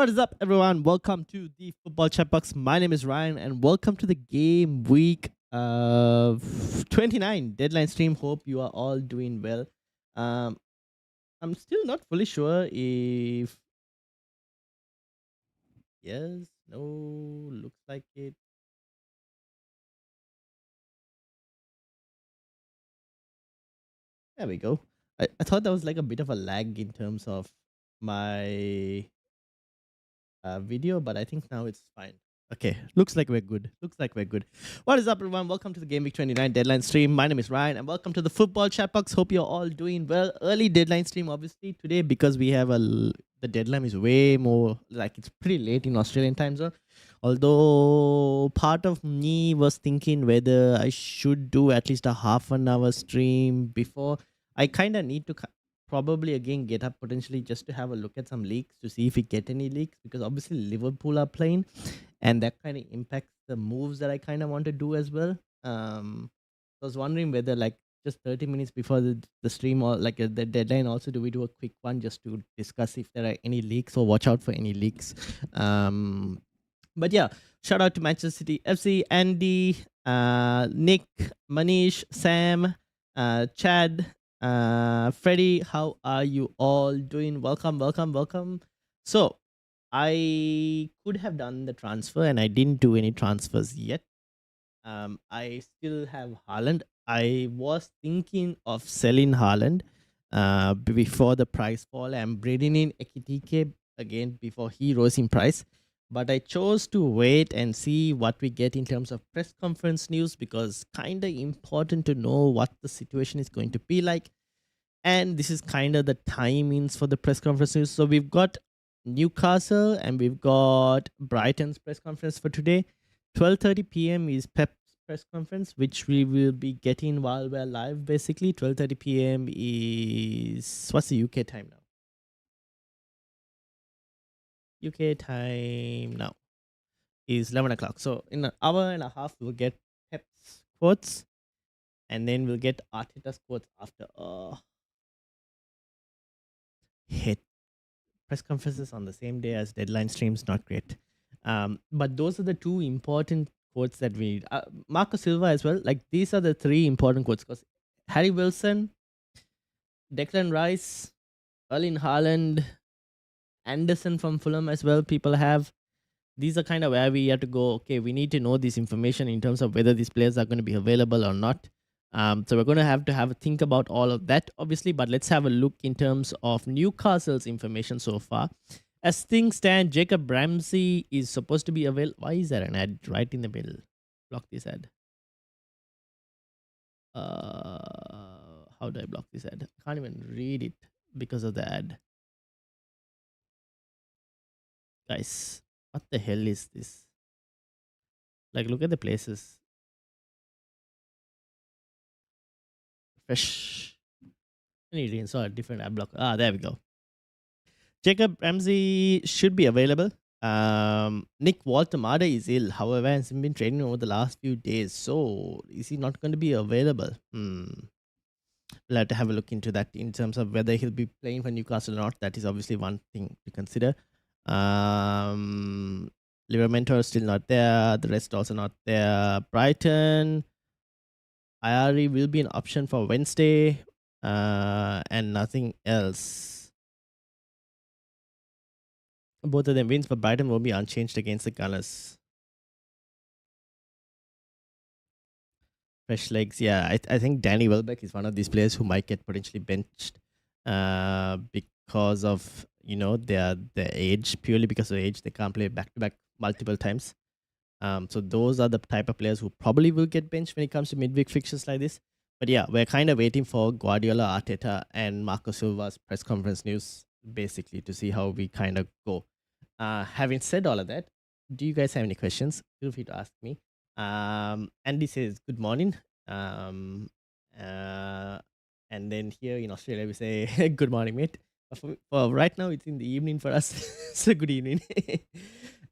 What is up, everyone? Welcome to the Football Chatbox. My name is Ryan, and welcome to the game week 29 deadline stream. Hope you are all doing well. Um, I'm still not fully sure if yes, no, looks like it. There we go. I thought that was like a bit of a lag in terms of my video, but I think now it's fine. Okay, looks like we're good. Looks like we're good. What is up, everyone? Welcome to the Game Week 29 deadline stream. My name is Ryan, and welcome to the Football Chatbox. Hope you're all doing well. Early deadline stream, obviously, today because we have the deadline is way more like it's pretty late in Australian time zone. Although part of me was thinking whether I should do at least a half an hour stream before. I kind of need to probably again get up potentially just to have a look at some leaks to see if we get any leaks, because obviously Liverpool are playing and that kind of impacts the moves that I kind of want to do as well. I was wondering whether like just 30 minutes before the stream or like the deadline also, do we do a quick one just to discuss if there are any leaks or watch out for any leaks. But yeah, shout out to Manchester City FC, Andy, Nick, Manish, Sam, Chad, Freddie. How are you all doing? Welcome, welcome, welcome. So I could have done the transfer and I didn't do any transfers yet. I still have Haaland. I was thinking of selling Haaland before the price fall. I'm bringing in Ekitike again before he rose in price. But I chose to wait and see what we get in terms of press conference news, because kind of important to know what the situation is going to be like. And this is kind of the timings for the press conference news. So we've got Newcastle and we've got Brighton's press conference for today. 12:30 p.m. is Pep's press conference, which we will be getting while we're live. Basically, 12:30 p.m. is what's the UK time now? UK time now is 11 o'clock. So in an hour and a half, we'll get Pep's quotes, and then we'll get Arteta's quotes after. Hit press conferences on the same day as deadline streams, not great. But those are the two important quotes that we need. Marco Silva as well. Like these are the three important quotes, because Harry Wilson, Declan Rice, Erling Haaland, Anderson from Fulham as well. People have. These are kind of where we have to go. Okay, we need to know this information in terms of whether these players are going to be available or not. So we're going to have a think about all of that, obviously. But let's have a look in terms of Newcastle's information so far. As things stand, Jacob Ramsey is supposed to be available. Why is there an ad right in the middle? Block this ad. How do I block this ad? I can't even read it because of the ad. Guys, what the hell is this? Like, look at the places. Fresh. I need to install a different ad block. There we go. Jacob Ramsey should be available. Nick Waltemada is ill, however, hasn't been training over the last few days. So is he not going to be available? We'll have to have a look into that in terms of whether he'll be playing for Newcastle or not. That is obviously one thing to consider. Livramento is still not there. The rest also not there. Brighton, IRE will be an option for Wednesday, and nothing else. Both of them wins, but Brighton will be unchanged against the Gunners. Fresh legs, yeah. I think Danny Welbeck is one of these players who might get potentially benched because of their age. Purely because of age, they can't play back to back multiple times. So those are the type of players who probably will get benched when it comes to midweek fixtures like this. But yeah, we're kind of waiting for Guardiola, Arteta, and Marco Silva's press conference news, basically, to see how we kind of go. Having said all of that, do you guys have any questions? Feel free to ask me. Andy says, good morning. And then here in Australia, we say, good morning, mate. For right now, it's in the evening for us. So good evening.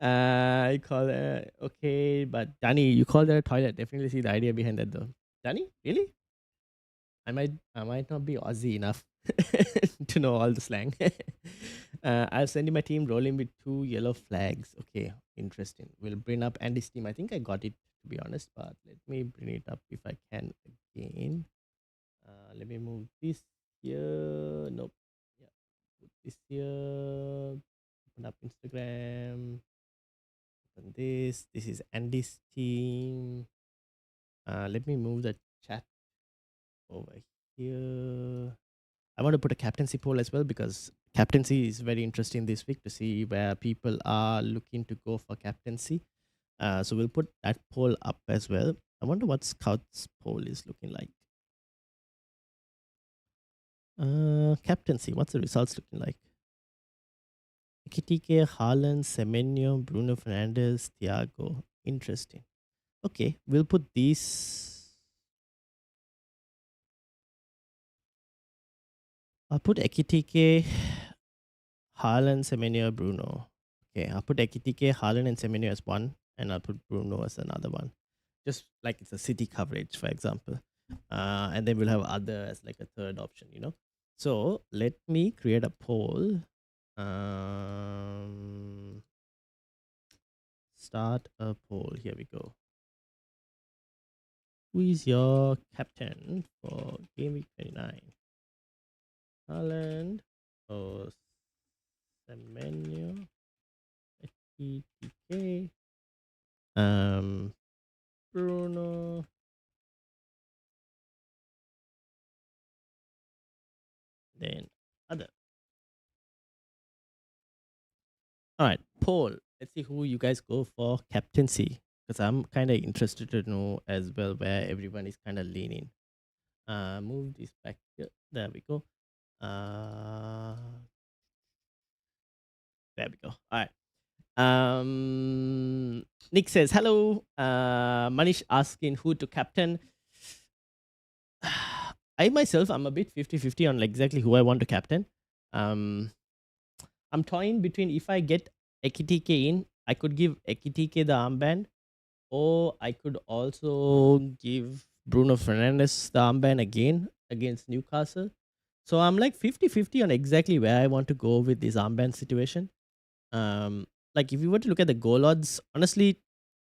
I call it, okay. But Danny, you call that a toilet. Definitely see the idea behind that though. Danny, really? I might not be Aussie enough to know all the slang. I'll send you my team rolling with 2 yellow flags. Okay, interesting. We'll bring up Andy's team. I think I got it to be honest, but let me bring it up if I can again. Let me move this here. Nope. Yeah, put this here. Open up Instagram. Open this. This is Andy's team. Let me move the chat over here. I want to put a captaincy poll as well because captaincy is very interesting this week to see where people are looking to go for captaincy. So we'll put that poll up as well. I wonder what Scout's poll is looking like. Captaincy, what's the results looking like? Kitike, Haaland, Semenyo, Bruno Fernandes, Thiago. Interesting. Okay, we'll put these. I'll put Ekitike, Haaland, Semenyo, Bruno. Okay, I'll put Ekitike, Haaland, and Semenyo as one, and I'll put Bruno as another one. Just like it's a city coverage, for example. And then we'll have other as like a third option, you know. So let me create a poll. Start a poll. Here we go. Who is your captain for Game Week 29? Haaland or Semenyo? TTK. Bruno. Then other. All right, poll. Let's see who you guys go for captaincy because I'm kind of interested to know as well where everyone is kind of leaning. Move this back here. There we go. There we go. All right. Nick says hello. Manish asking who to captain. I myself, I'm a bit 50-50 on exactly who I want to captain. I'm toying between if I get Ekitike in, I could give Ekitike the armband, or I could also give Bruno Fernandes the armband again against Newcastle. So I'm like 50-50 on exactly where I want to go with this armband situation. Like if you were to look at the goal odds, honestly,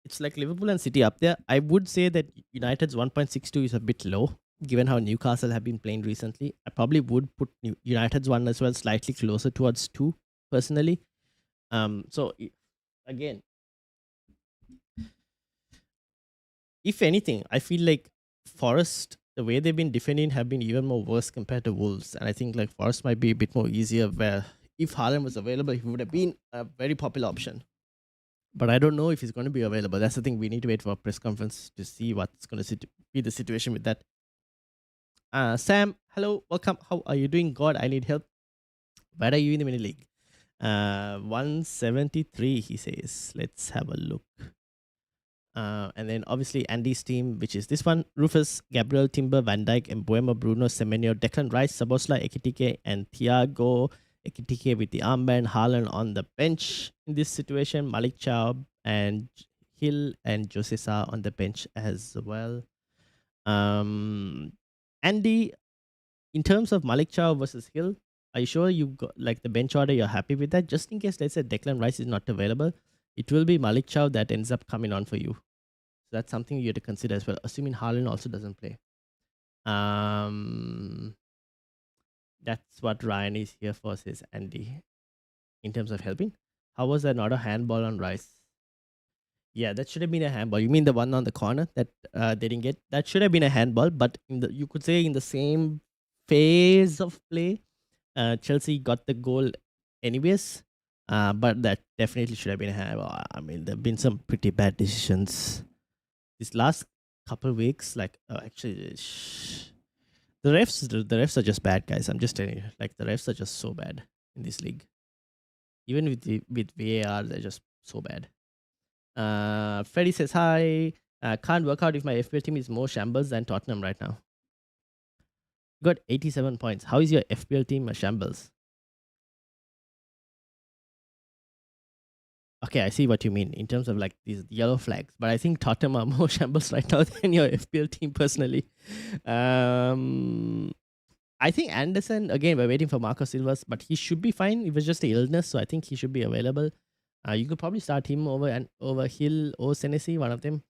it's like Liverpool and City up there. I would say that United's 1.62 is a bit low, given how Newcastle have been playing recently. I probably would put United's one as well slightly closer towards 2, personally. Again, if anything, I feel like Forest, the way they've been defending, have been even more worse compared to Wolves. And I think like Forest might be a bit more easier where if Haaland was available, he would have been a very popular option. But I don't know if he's going to be available. That's the thing. We need to wait for a press conference to see what's going to be the situation with that. Sam, hello, welcome. How are you doing? God, I need help. Where are you in the mini league? 173, he says. Let's have a look. And then obviously Andy's team, which is this one: Rufus, Gabriel, Timber, Van Dijk, Mbuemo, Bruno, Semenyo, Declan Rice, Sabosla, Ekitike, and Thiago. Ekitike with the armband, Haaland on the bench in this situation, Malik Chow and Hill and Jose Sa on the bench as well. Andy, in terms of Malik Chow versus Hill, are you sure you got like the bench order? You're happy with that? Just in case, let's say Declan Rice is not available, it will be Malik Chow that ends up coming on for you. So that's something you have to consider as well, assuming Haaland also doesn't play. That's what Ryan is here for, says Andy, in terms of helping. How was that not a handball on Rice? Yeah, that should have been a handball. You mean the one on the corner that they didn't get? That should have been a handball, but you could say in the same phase of play, Chelsea got the goal anyways. But that definitely should have been a handball. I mean, there have been some pretty bad decisions this last couple of weeks. Like, actually, the refs are just bad, guys. I'm just telling you, like the refs are just so bad in this league. Even with VAR, they're just so bad. Freddie says hi. Can't work out if my FPL team is more shambles than Tottenham right now. You got 87 points. How is your FPL team a shambles? okay, I see what you mean in terms of like these yellow flags, but I think Tottenham are more shambles right now than your FPL team personally. Um, I think Anderson, again, we're waiting for Marco Silva's, but he should be fine. It was just an illness, so I think he should be available. You could probably start him over Hill or Senesi, one of them.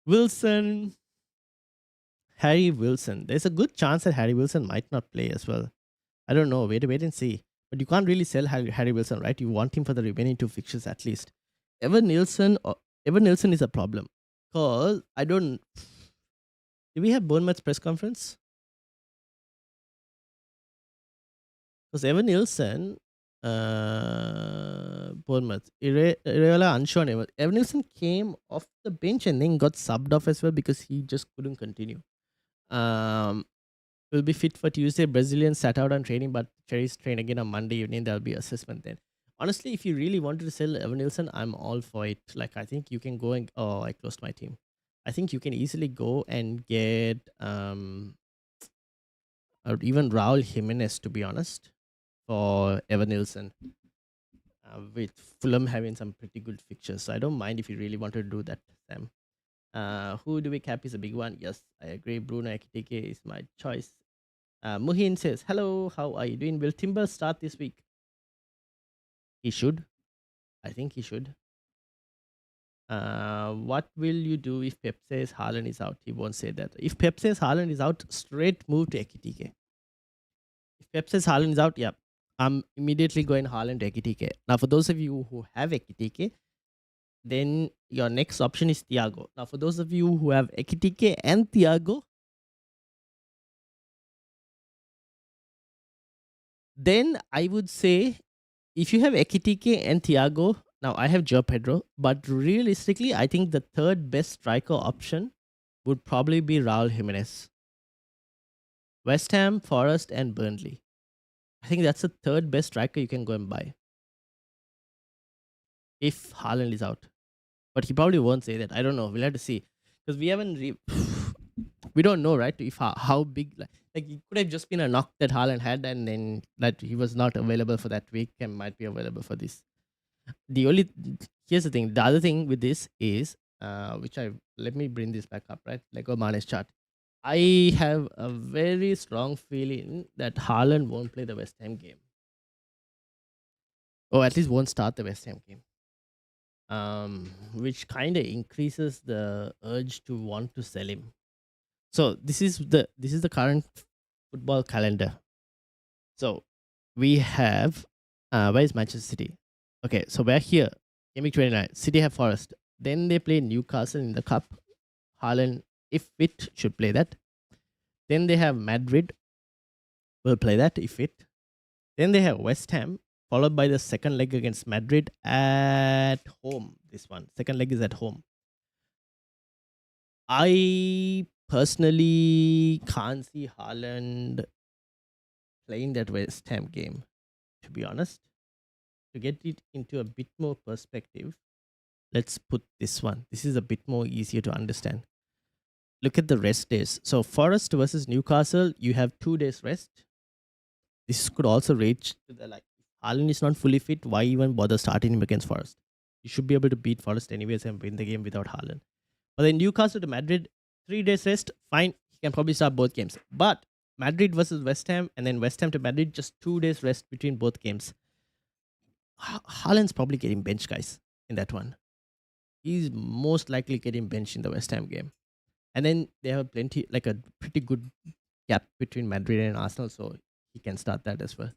Wilson, Harry Wilson. There's a good chance that Harry Wilson might not play as well. I don't know. Wait and see. But you can't really sell Harry Wilson, right? You want him for the remaining two fixtures at least. Evan Nielsen, Evan Nielsen is a problem because I don't. Did we have Bournemouth's press conference? Because Evan Nielsen, Bournemouth, Irela unsure. Evan Nielsen came off the bench and then got subbed off as well because he just couldn't continue. Will be fit for Tuesday. Brazilian sat out on training, but Cherries train again on Monday evening. There'll be assessment then. Honestly, if you really wanted to sell Evan Nielsen, I'm all for it. Like, I think you can go and I closed my team. I think you can easily go and get or even Raul Jimenez, to be honest, for Evan Nielsen. With Fulham having some pretty good fixtures. So I don't mind if you really want to do that, Sam. Who do we cap is a big one. Yes, I agree. Bruno Ekitike is my choice. Muhin says, hello, how are you doing? Will Timber start this week? He should. I think he should. What will you do if Pep says Haaland is out? He won't say that. If Pep says Haaland is out, straight move to Ekitike. If Pep says Haaland is out, yeah, I'm immediately going Haaland to Ekitike. Now, for those of you who have Ekitike, then your next option is Thiago. Now, for those of you who have Ekitike and Thiago, then I would say if you have Ekitike and Thiago, now I have Joe Pedro, but realistically, I think the third best striker option would probably be Raul Jimenez. West Ham, Forest, and Burnley. I think that's the third best striker you can go and buy if Haaland is out. But he probably won't say that. I don't know. We'll have to see because we haven't. We don't know, right? If how big like it could have just been a knock that Haaland had, and then that he was not available for that week and might be available for this. The only here's the thing. The other thing with this is which I let me bring this back up, right? Lego Mane's chart. I have a very strong feeling that Haaland won't play the West Ham game. Or at least won't start the West Ham game. Which kind of increases the urge to want to sell him. So this is the current football calendar. So we have where is Manchester City? Okay, so we're here. Gameweek 29. City have Forest. Then they play Newcastle in the cup. Haaland, if fit, should play that. Then they have Madrid. Will play that if fit. Then they have West Ham, followed by the second leg against Madrid at home. This one. Second leg is at home. I personally can't see Haaland playing that West Ham game, to be honest. To get it into a bit more perspective, let's put this one. This is a bit more easier to understand. Look at the rest days. So Forest versus Newcastle, you have 2 days rest. This could also reach to the like, if Haaland is not fully fit, why even bother starting him against Forest? You should be able to beat Forest anyways and win the game without Haaland. But then Newcastle to Madrid, 3 days rest, fine. He can probably start both games. But Madrid versus West Ham and then West Ham to Madrid, just 2 days rest between both games. Haaland's probably getting benched, guys, in that one. He's most likely getting benched in the West Ham game. And then they have plenty, like a pretty good gap between Madrid and Arsenal, so he can start that as well.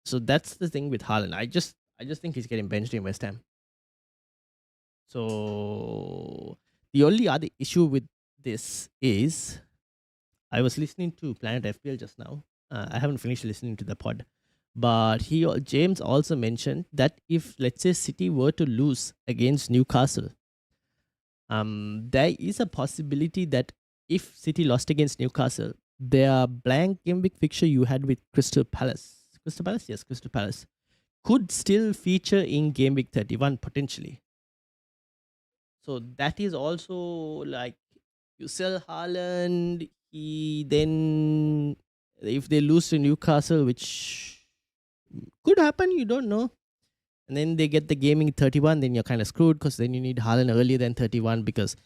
So that's the thing with Haaland. I just think he's getting benched in West Ham. So the only other issue with this is I was listening to Planet FPL just now. I haven't finished listening to the pod. But James also mentioned that if, let's say, City were to lose against Newcastle, there is a possibility that if City lost against Newcastle, their blank game week fixture you had with Crystal Palace, yes, Crystal Palace, could still feature in game week 31 potentially. So that is also like you sell Haaland, he then if they lose to Newcastle, which could happen, you don't know. and then they get the gaming 31, then you're kind of screwed because then you need Haaland earlier than 31 because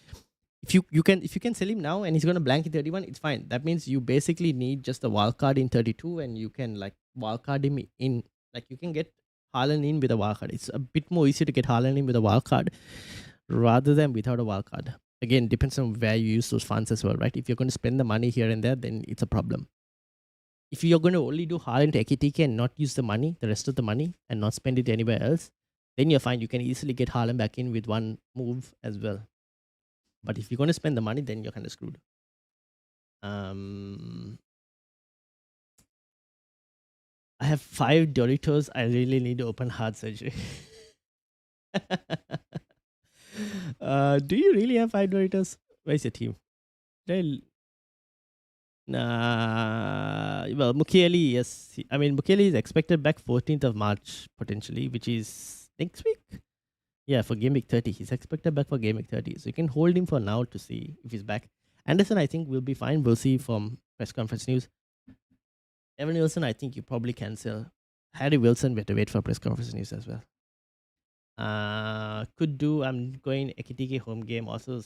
if you can sell him now and he's gonna blank in 31, it's fine. That means you basically need just a wild card in 32 and you can like wild card him in, like you can get Haaland in with a wild card. It's a bit more easy to get Haaland in with a wild card rather than without a wild card. Again, depends on where you use those funds as well, right? If you're going to spend the money here and there, then it's a problem. If you're going to only do Haaland to AKTK and not use the money, the rest of the money, and not spend it anywhere else, then you're fine. You can easily get Haaland back in with one move as well. But if you're going to spend the money, then you're kind of screwed. I have 5 Doritos. I really need to open heart surgery. Do you really have 5 Doritos? Where's your team? Well, Mukiele, yes. I mean, Mukiele is expected back 14th of March, potentially, which is next week. Yeah, for Game Week 30. He's expected back for Game Week 30. So you can hold him for now to see if he's back. Anderson, I think, will be fine. We'll see from press conference news. Evan Wilson, I think you probably cancel. Harry Wilson, we have to wait for press conference news as well. Could do. I'm going Ekitike home game. Also,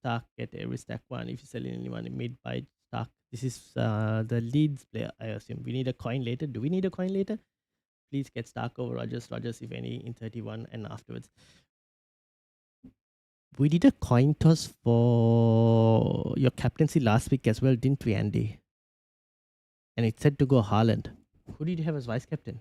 Stark get every stack one. If you sell anyone in mid by Stark. This is the Leeds player, I assume. We need a coin later. Do we need a coin later? Please get Stark over Rogers, if any, in 31 and afterwards. We did a coin toss for your captaincy last week as well, didn't we, Andy? And it said to go Haaland. Who did you have as vice captain?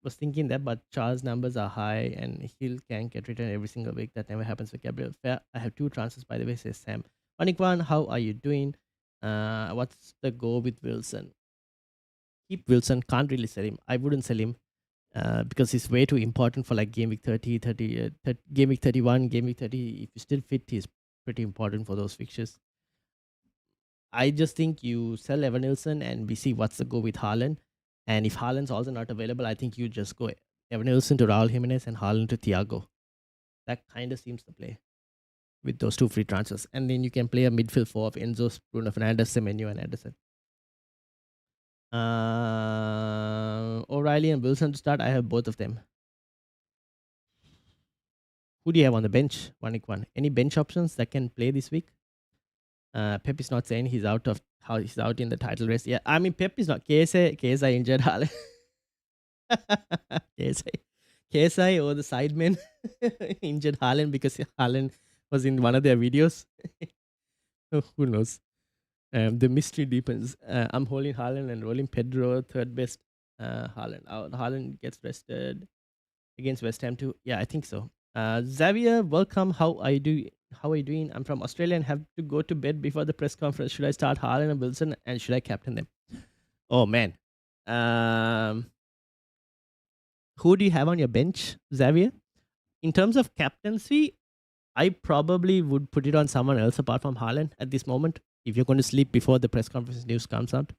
Was thinking that, but Charles' numbers are high and Hill can get returned every single week. That never happens with Gabriel. Fair. I have 2 transfers, by the way, says Sam. Manikwan, how are you doing? What's the go with Wilson? Keep Wilson. Can't really sell him. I wouldn't sell him because he's way too important for like game week 30, game week 31, game week 30. If you still fit, he's pretty important for those fixtures. I just think you sell Evan Nilsson and we see what's the go with Haaland. And if Haaland's also not available, I think you just go Evan Nilsson to Raul Jimenez and Haaland to Thiago. That kind of seems to play with those 2 free transfers. And then you can play a midfield 4 of Enzo, Bruno Fernandes, Semenyo, and Anderson. O'Reilly and Wilson to start. I have both of them. Who do you have on the bench? One. Any bench options that can play this week? Pep is not saying he's out in the title race. Yeah, I mean Pep is not. KSI injured Haaland. KSI or the sidemen injured Haaland because Haaland was in one of their videos. Who knows? The mystery deepens. I'm holding Haaland and rolling Pedro, third best. Haaland out. Haaland gets rested against West Ham too. Yeah, I think so. Xavier, welcome. How are you doing? I'm from Australia and have to go to bed before the press conference. Should I start Haaland and Wilson and should I captain them? Oh man. Who do you have on your bench, Xavier? In terms of captaincy, I probably would put it on someone else apart from Haaland at this moment. If you're going to sleep before the press conference news comes out.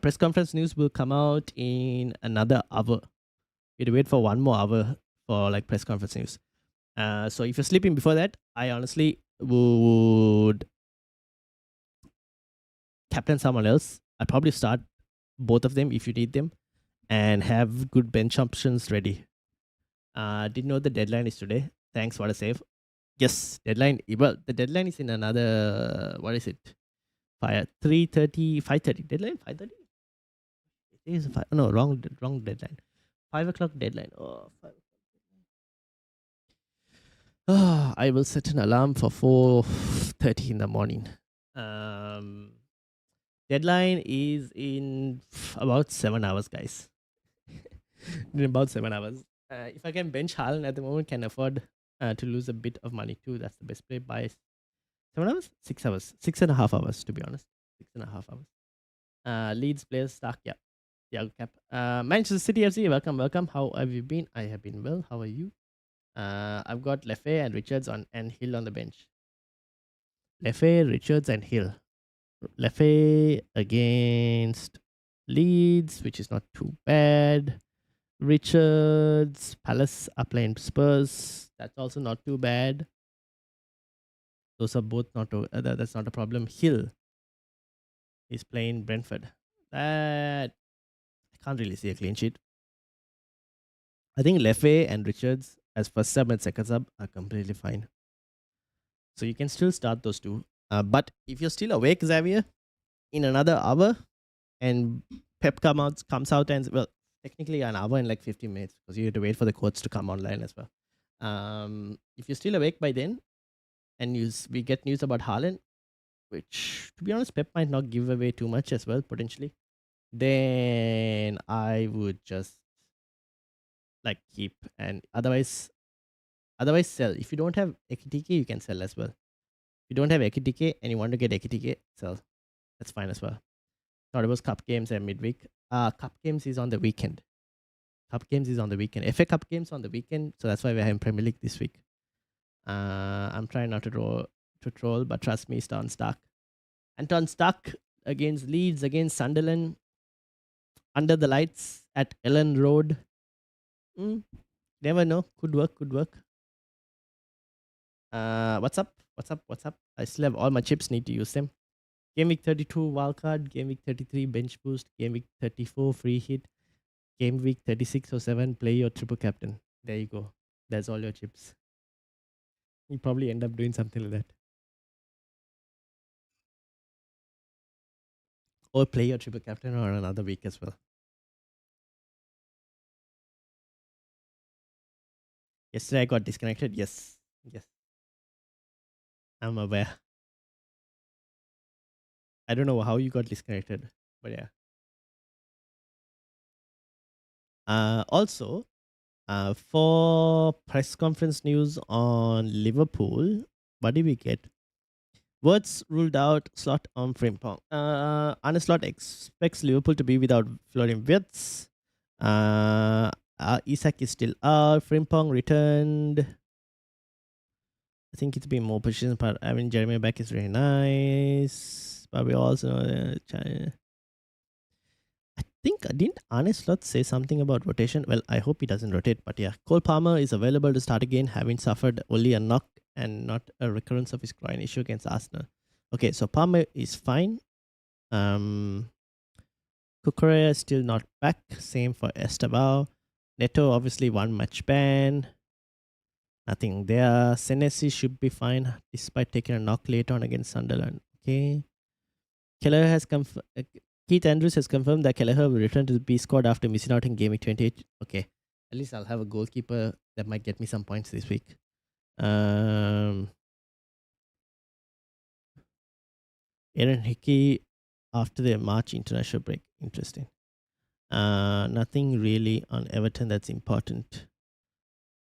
Press conference news will come out in another hour. You have to wait for 1 more hour for like press conference news. So if you're sleeping before that, I honestly would captain someone else. I'd probably start both of them if you need them and have good bench options ready. Didn't know the deadline is today. Thanks, what a save. Yes, deadline. Well, the deadline is in another, what is it? 3:30, 5:30. Deadline 5:30? It is no, wrong deadline. 5 o'clock deadline. Oh, 5 o'clock. I will set an alarm for 4:30 in the morning. Deadline is in about 7 hours, guys. In about 7 hours. If I can bench Haaland at the moment, can afford to lose a bit of money too. That's the best play. By 7 hours? 6 hours. 6.5 hours, to be honest. 6.5 hours. Leeds players stuck. Yeah. Yeah, cap. Manchester City FC, welcome. How have you been? I have been well. How are you? I've got Lefebvre and Richards and Hill on the bench. Lefebvre, Richards, and Hill. Lefebvre against Leeds, which is not too bad. Richards, Palace are playing Spurs. That's also not too bad. Those are both not. That's not a problem. Hill is playing Brentford. That I can't really see a clean sheet. I think Lefe and Richards as first sub and second sub are completely fine. So you can still start those two. But if you're still awake, Xavier, in another hour, and Pep comes out and well, technically an hour and like 15 minutes because you have to wait for the codes to come online as well. If you're still awake by then, and we get news about Haaland, which to be honest, Pep might not give away too much as well potentially, then I would just like keep and otherwise sell. If you don't have AKTK, you can sell as well. If you don't have AKTK and you want to get AKTK, sell. That's fine as well. Thought it was cup games and midweek. Cup games is on the weekend. Cup games is on the weekend. FA Cup games on the weekend, so that's why we're having Premier League this week. I'm trying not to troll, but trust me, Stan Stark. Anton Stark against Leeds, against Sunderland, under the lights at Ellen Road. Never know. Could work. Could work. What's up? What's up? What's up? I still have all my chips. Need to use them. Game week 32 wildcard. Game week 33 bench boost. Game week 34 free hit. Game week 36 or 7 play your triple captain. There you go. That's all your chips. You probably end up doing something like that. Or play your triple captain or another week as well. Yesterday I got disconnected. Yes. Yes. I'm aware. I don't know how you got disconnected, but yeah. Also, for press conference news on Liverpool, what did we get? Words ruled out slot on Frimpong. Arne Slot expects Liverpool to be without Florian Wirtz. Isak is still out. Frimpong returned. I think it's been more positions, but having Jeremy back is really nice. But we also know I think didn't Arne Slot say something about rotation? Well, I hope he doesn't rotate, but yeah. Cole Palmer is available to start again, having suffered only a knock and not a recurrence of his groin issue against Arsenal. Okay, so Palmer is fine. Kukurea is still not back. Same for Estabao. Neto obviously one match ban. Nothing there. Senesi should be fine despite taking a knock late on against Sunderland. Okay. Keith Andrews has confirmed that Kelleher will return to the B squad after missing out in game week 28. Okay. At least I'll have a goalkeeper that might get me some points this week. Aaron Hickey after the March international break. Interesting. Nothing really on Everton that's important.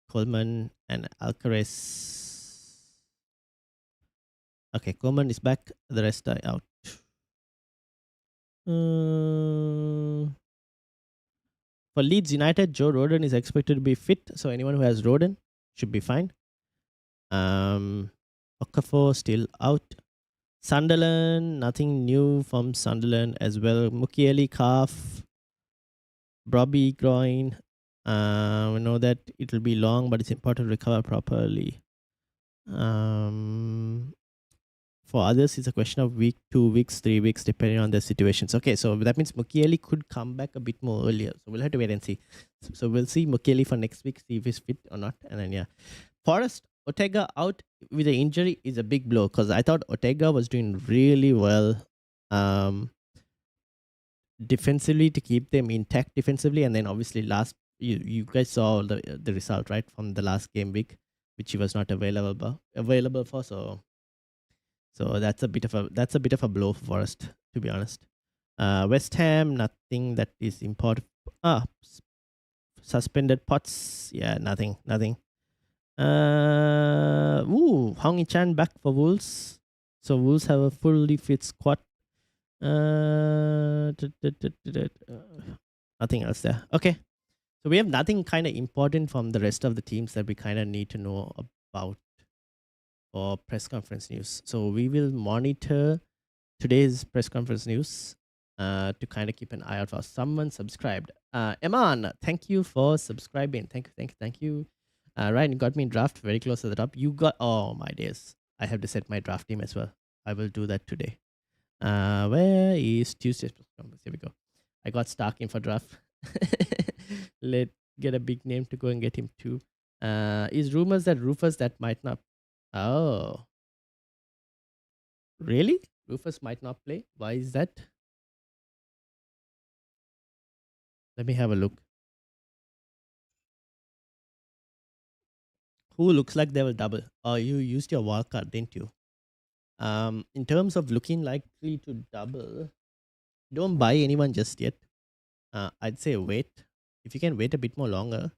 Coleman and Alcaraz. Okay, Coleman is back. The rest are out. For Leeds United, Joe Rodon is expected to be fit, so anyone who has Rodon should be fine. Okafor still out. Sunderland, nothing new from Sunderland as well. Mukiele calf, Brobby groin. We know that it will be long, but it's important to recover properly. For others, it's a question of week, 2 weeks, 3 weeks, depending on their situations. Okay, so that means Mukiele could come back a bit more earlier. So we'll have to wait and see. So we'll see Mukiele for next week, see if he's fit or not. And then, yeah. Forrest, Ortega out with the injury is a big blow because I thought Ortega was doing really well defensively to keep them intact defensively. And then obviously you guys saw the result, right, from the last game week, which he was not available for. So that's a bit of a blow for Forest, to be honest. West Ham, nothing that is important. Suspended Potts, yeah, nothing. Hong Yi-chan back for Wolves. So Wolves have a fully fit squad. Nothing else there. Okay. So we have nothing kind of important from the rest of the teams that we kind of need to know about for press conference news. So we will monitor today's press conference news to kind of keep an eye out for someone subscribed. Eman, thank you for subscribing. Thank you. Ryan, you got me in draft very close to the top. You got, oh my days. I have to set my draft team as well. I will do that today. Where is Tuesday's press conference? Here we go. I got Stark in for draft. Let get a big name to go and get him too. Is rumors that Rufus that might not. Oh, really? Rufus might not play. Why is that? Let me have a look. Who looks like they will double? Oh, you used your wild card, didn't you? In terms of looking likely to double, don't buy anyone just yet. I'd say wait. If you can wait a bit more longer,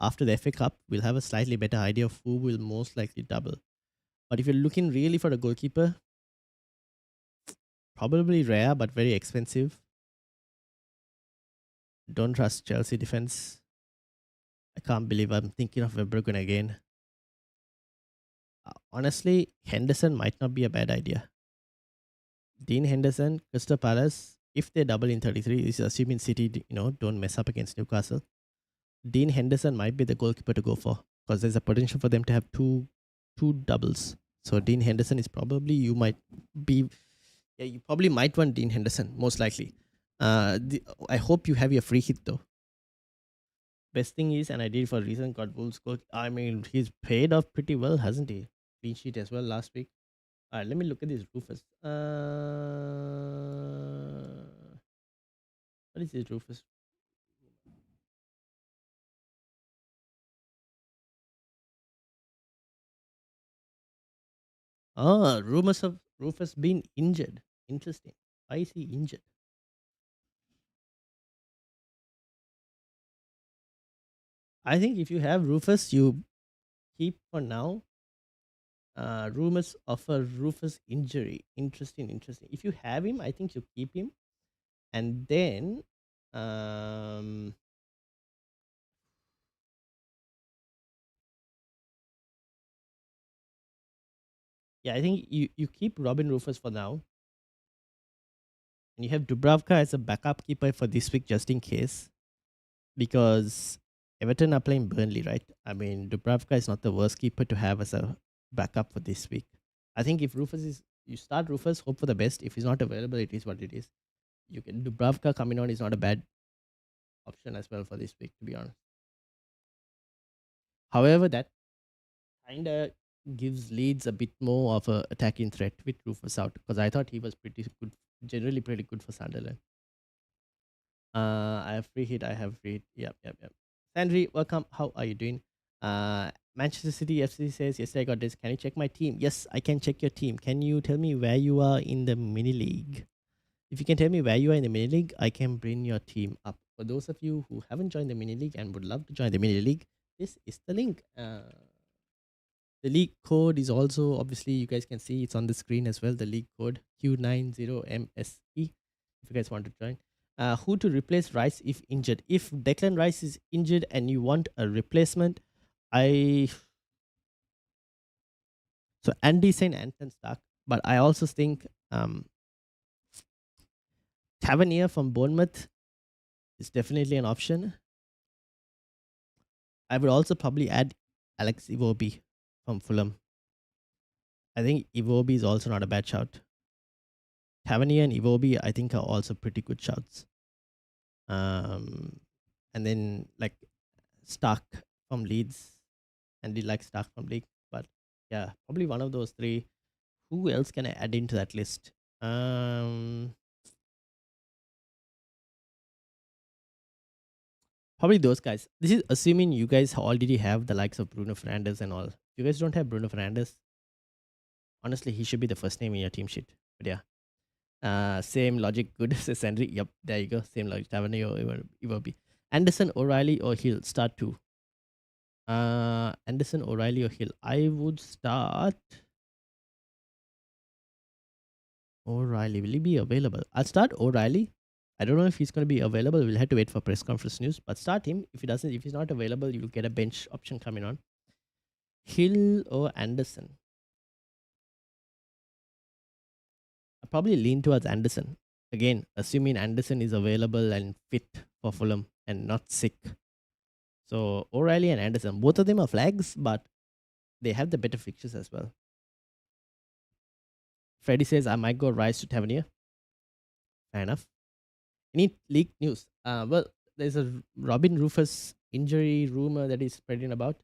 after the FA Cup, we'll have a slightly better idea of who will most likely double. But if you're looking really for a goalkeeper, probably rare but very expensive. Don't trust Chelsea defense. I can't believe I'm thinking of Verbruggen again. Honestly, Henderson might not be a bad idea. Dean Henderson, Crystal Palace, if they double in 33, this is assuming City, don't mess up against Newcastle. Dean Henderson might be the goalkeeper to go for because there's a potential for them to have two doubles. So Dean Henderson is probably you probably might want Dean Henderson most likely. I hope you have your free hit though. Best thing is, and I did for a reason, got Wolves coach. I mean, he's paid off pretty well, hasn't he? Clean sheet as well last week. All right, let me look at this Rufus. What is this Rufus? Oh, rumors of Rufus being injured. Interesting. Why is he injured? I think if you have Rufus, you keep for now. Rumors of a Rufus injury. Interesting, interesting. If you have him, I think you keep him. And then, um, yeah, I think you keep Robin Rufus for now. And you have Dubravka as a backup keeper for this week just in case. Because Everton are playing Burnley, right? I mean, Dubravka is not the worst keeper to have as a backup for this week. I think if you start Rufus, hope for the best. If he's not available, it is what it is. You can Dubravka coming on is not a bad option as well for this week, to be honest. However, that kind of gives Leeds a bit more of a attacking threat with Rufus out because I thought he was pretty good, generally pretty good for Sunderland. I have free hit. I have free hit. Yep. Sandri, welcome. How are you doing? Manchester City FC says, yesterday I got this. Can you check my team? Yes, I can check your team. Can you tell me where you are in the mini league? If you can tell me where you are in the mini league, I can bring your team up. For those of you who haven't joined the mini league and would love to join the mini league, this is the link. The league code is also, obviously, you guys can see it's on the screen as well. The league code Q90MSE. If you guys want to join. Who to replace Rice if injured? If Declan Rice is injured and you want a replacement, so Andy saying Anton Stark, but I also think Tavernier from Bournemouth is definitely an option. I would also probably add Alex Iwobi from Fulham. I think Iwobi is also not a bad shout. Tavernier and Iwobi, I think, are also pretty good shouts. And then like Stark from Leeds, and we like Stark from League, but yeah, probably one of those three. Who else can I add into that list? Probably those guys. This is assuming you guys already have the likes of Bruno Fernandes and all. If you guys don't have Bruno Fernandes, honestly, he should be the first name in your team sheet. But yeah. Same logic, good, says Henry. Yep, there you go. Same logic. Tavernier or Iwobi. Anderson, O'Reilly, or Hill. Start two. Anderson, O'Reilly, or Hill. I would start O'Reilly. Will he be available? I'll start O'Reilly. I don't know if he's going to be available. We'll have to wait for press conference news. But start him. If he's not available, you'll get a bench option coming on. Hill or Anderson? I probably lean towards Anderson. Again, assuming Anderson is available and fit for Fulham and not sick. So O'Reilly and Anderson, both of them are flags, but they have the better fixtures as well. Freddie says I might go Rice to Tavernier. Fair enough. Any league news? Well, there's a Robin Rufus injury rumor that is spreading about.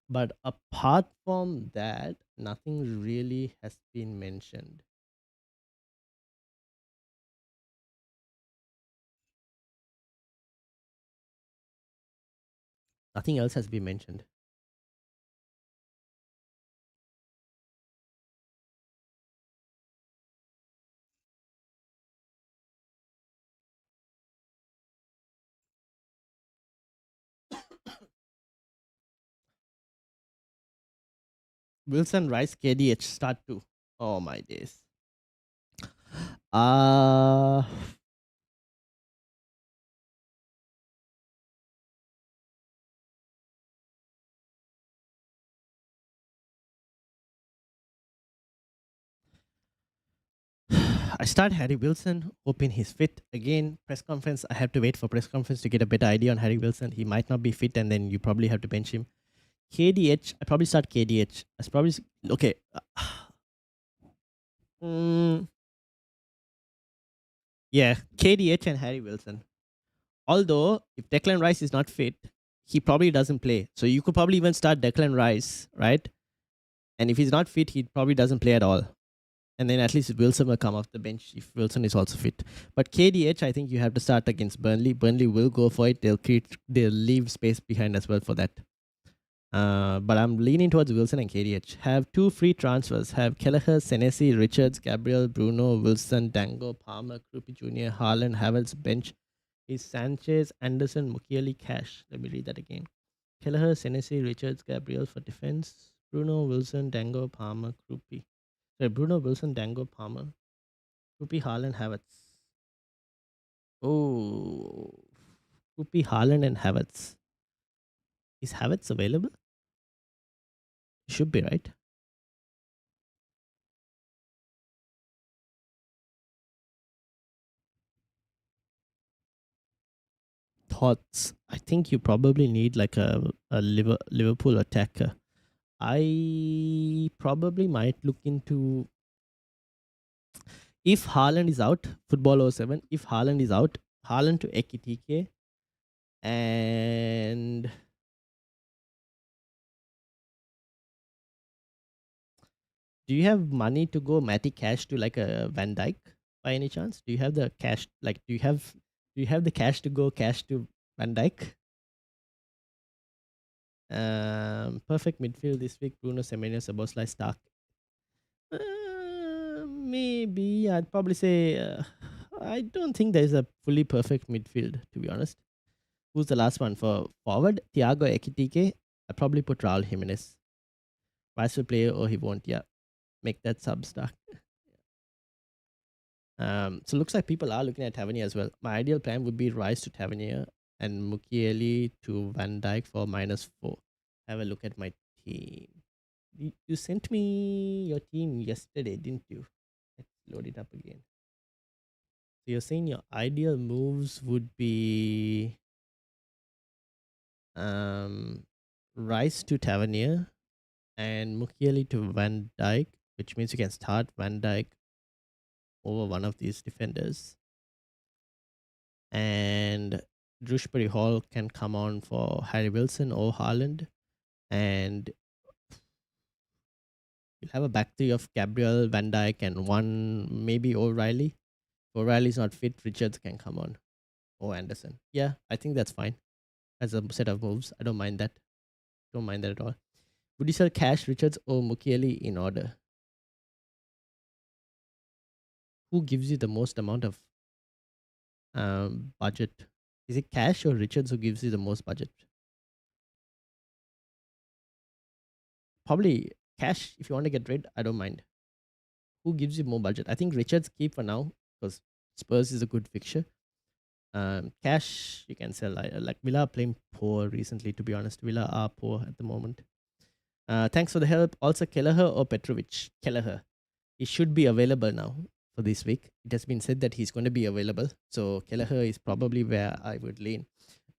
But apart from that, nothing really has been mentioned. Nothing else has been mentioned. Wilson Rice KDH start two. Oh my days. Uh I start Harry Wilson, hoping he's fit. Again, press conference. I have to wait for press conference to get a better idea on Harry Wilson. He might not be fit, and then you probably have to bench him. KDH, I probably start KDH. I probably okay. Yeah, KDH and Harry Wilson. Although if Declan Rice is not fit, he probably doesn't play. So you could probably even start Declan Rice, right? And if he's not fit, he probably doesn't play at all. And then at least Wilson will come off the bench if Wilson is also fit. But KDH, I think you have to start against Burnley. Burnley will go for it. They'll leave space behind as well for that. But I'm leaning towards Wilson and KDH. Have two free transfers. Have Kelleher, Senesi, Richards, Gabriel, Bruno, Wilson, Dango, Palmer, Krupi Jr., Haaland, Havertz, bench is Sanchez, Anderson, Mukiele, Cash. Let me read that again. Kelleher, Senesi, Richards, Gabriel for defense. Bruno, Wilson, Dango, Palmer, Krupi. Sorry, Bruno, Wilson, Dango, Palmer, Krupi, Haaland, Havertz. Oh, Krupi, Haaland, and Havertz. Is Havertz available? Should be, right? Thoughts. I think you probably need like a Liverpool attacker. I probably might look into if Haaland is out, Football 07, if Haaland is out, Haaland to Ekitike. And do you have money to go Matty Cash to like a Van Dyke by any chance? Do you have the cash? Like, do you have the cash to go cash to Van Dyke? Perfect midfield this week. Bruno Semenyo, Szoboszlai, Stark. Maybe I'd probably say I don't think there's a fully perfect midfield, to be honest. Who's the last one for forward? Thiago Ekitike. I'd probably put Raul Jimenez. Rice will play or he won't. Yeah, make that sub stack. So looks like people are looking at Tavernier as well. My ideal plan would be Rice to Tavernier and Mukiele to Van Dyke for -4. Have a look at my team. You sent me your team yesterday, didn't you? Let's load it up again. So you're saying your ideal moves would be Rice to Tavernier and Mukiele to Van Dyke, which means you can start Van Dyke over one of these defenders. And Drewsbury Hall can come on for Harry Wilson or Haaland. And you'll have a back three of Gabriel, Van Dyke, and one maybe O'Reilly. O'Reilly's not fit. Richards can come on. Or Anderson. Yeah, I think that's fine as a set of moves. I don't mind that. Don't mind that at all. Would you sell Cash, Richards, or Mukiele in order? Who gives you the most amount of budget? Is it Cash or Richards who gives you the most budget? Probably Cash if you want to get rid. I don't mind. Who gives you more budget? I think Richards keep for now because Spurs is a good fixture. Cash you can sell. Like Villa are playing poor recently. To be honest, Villa are poor at the moment. Thanks for the help. Also, Kelleher or Petrovic? Kelleher. He should be available now for this week. It has been said that he's going to be available. So Kelleher is probably where I would lean.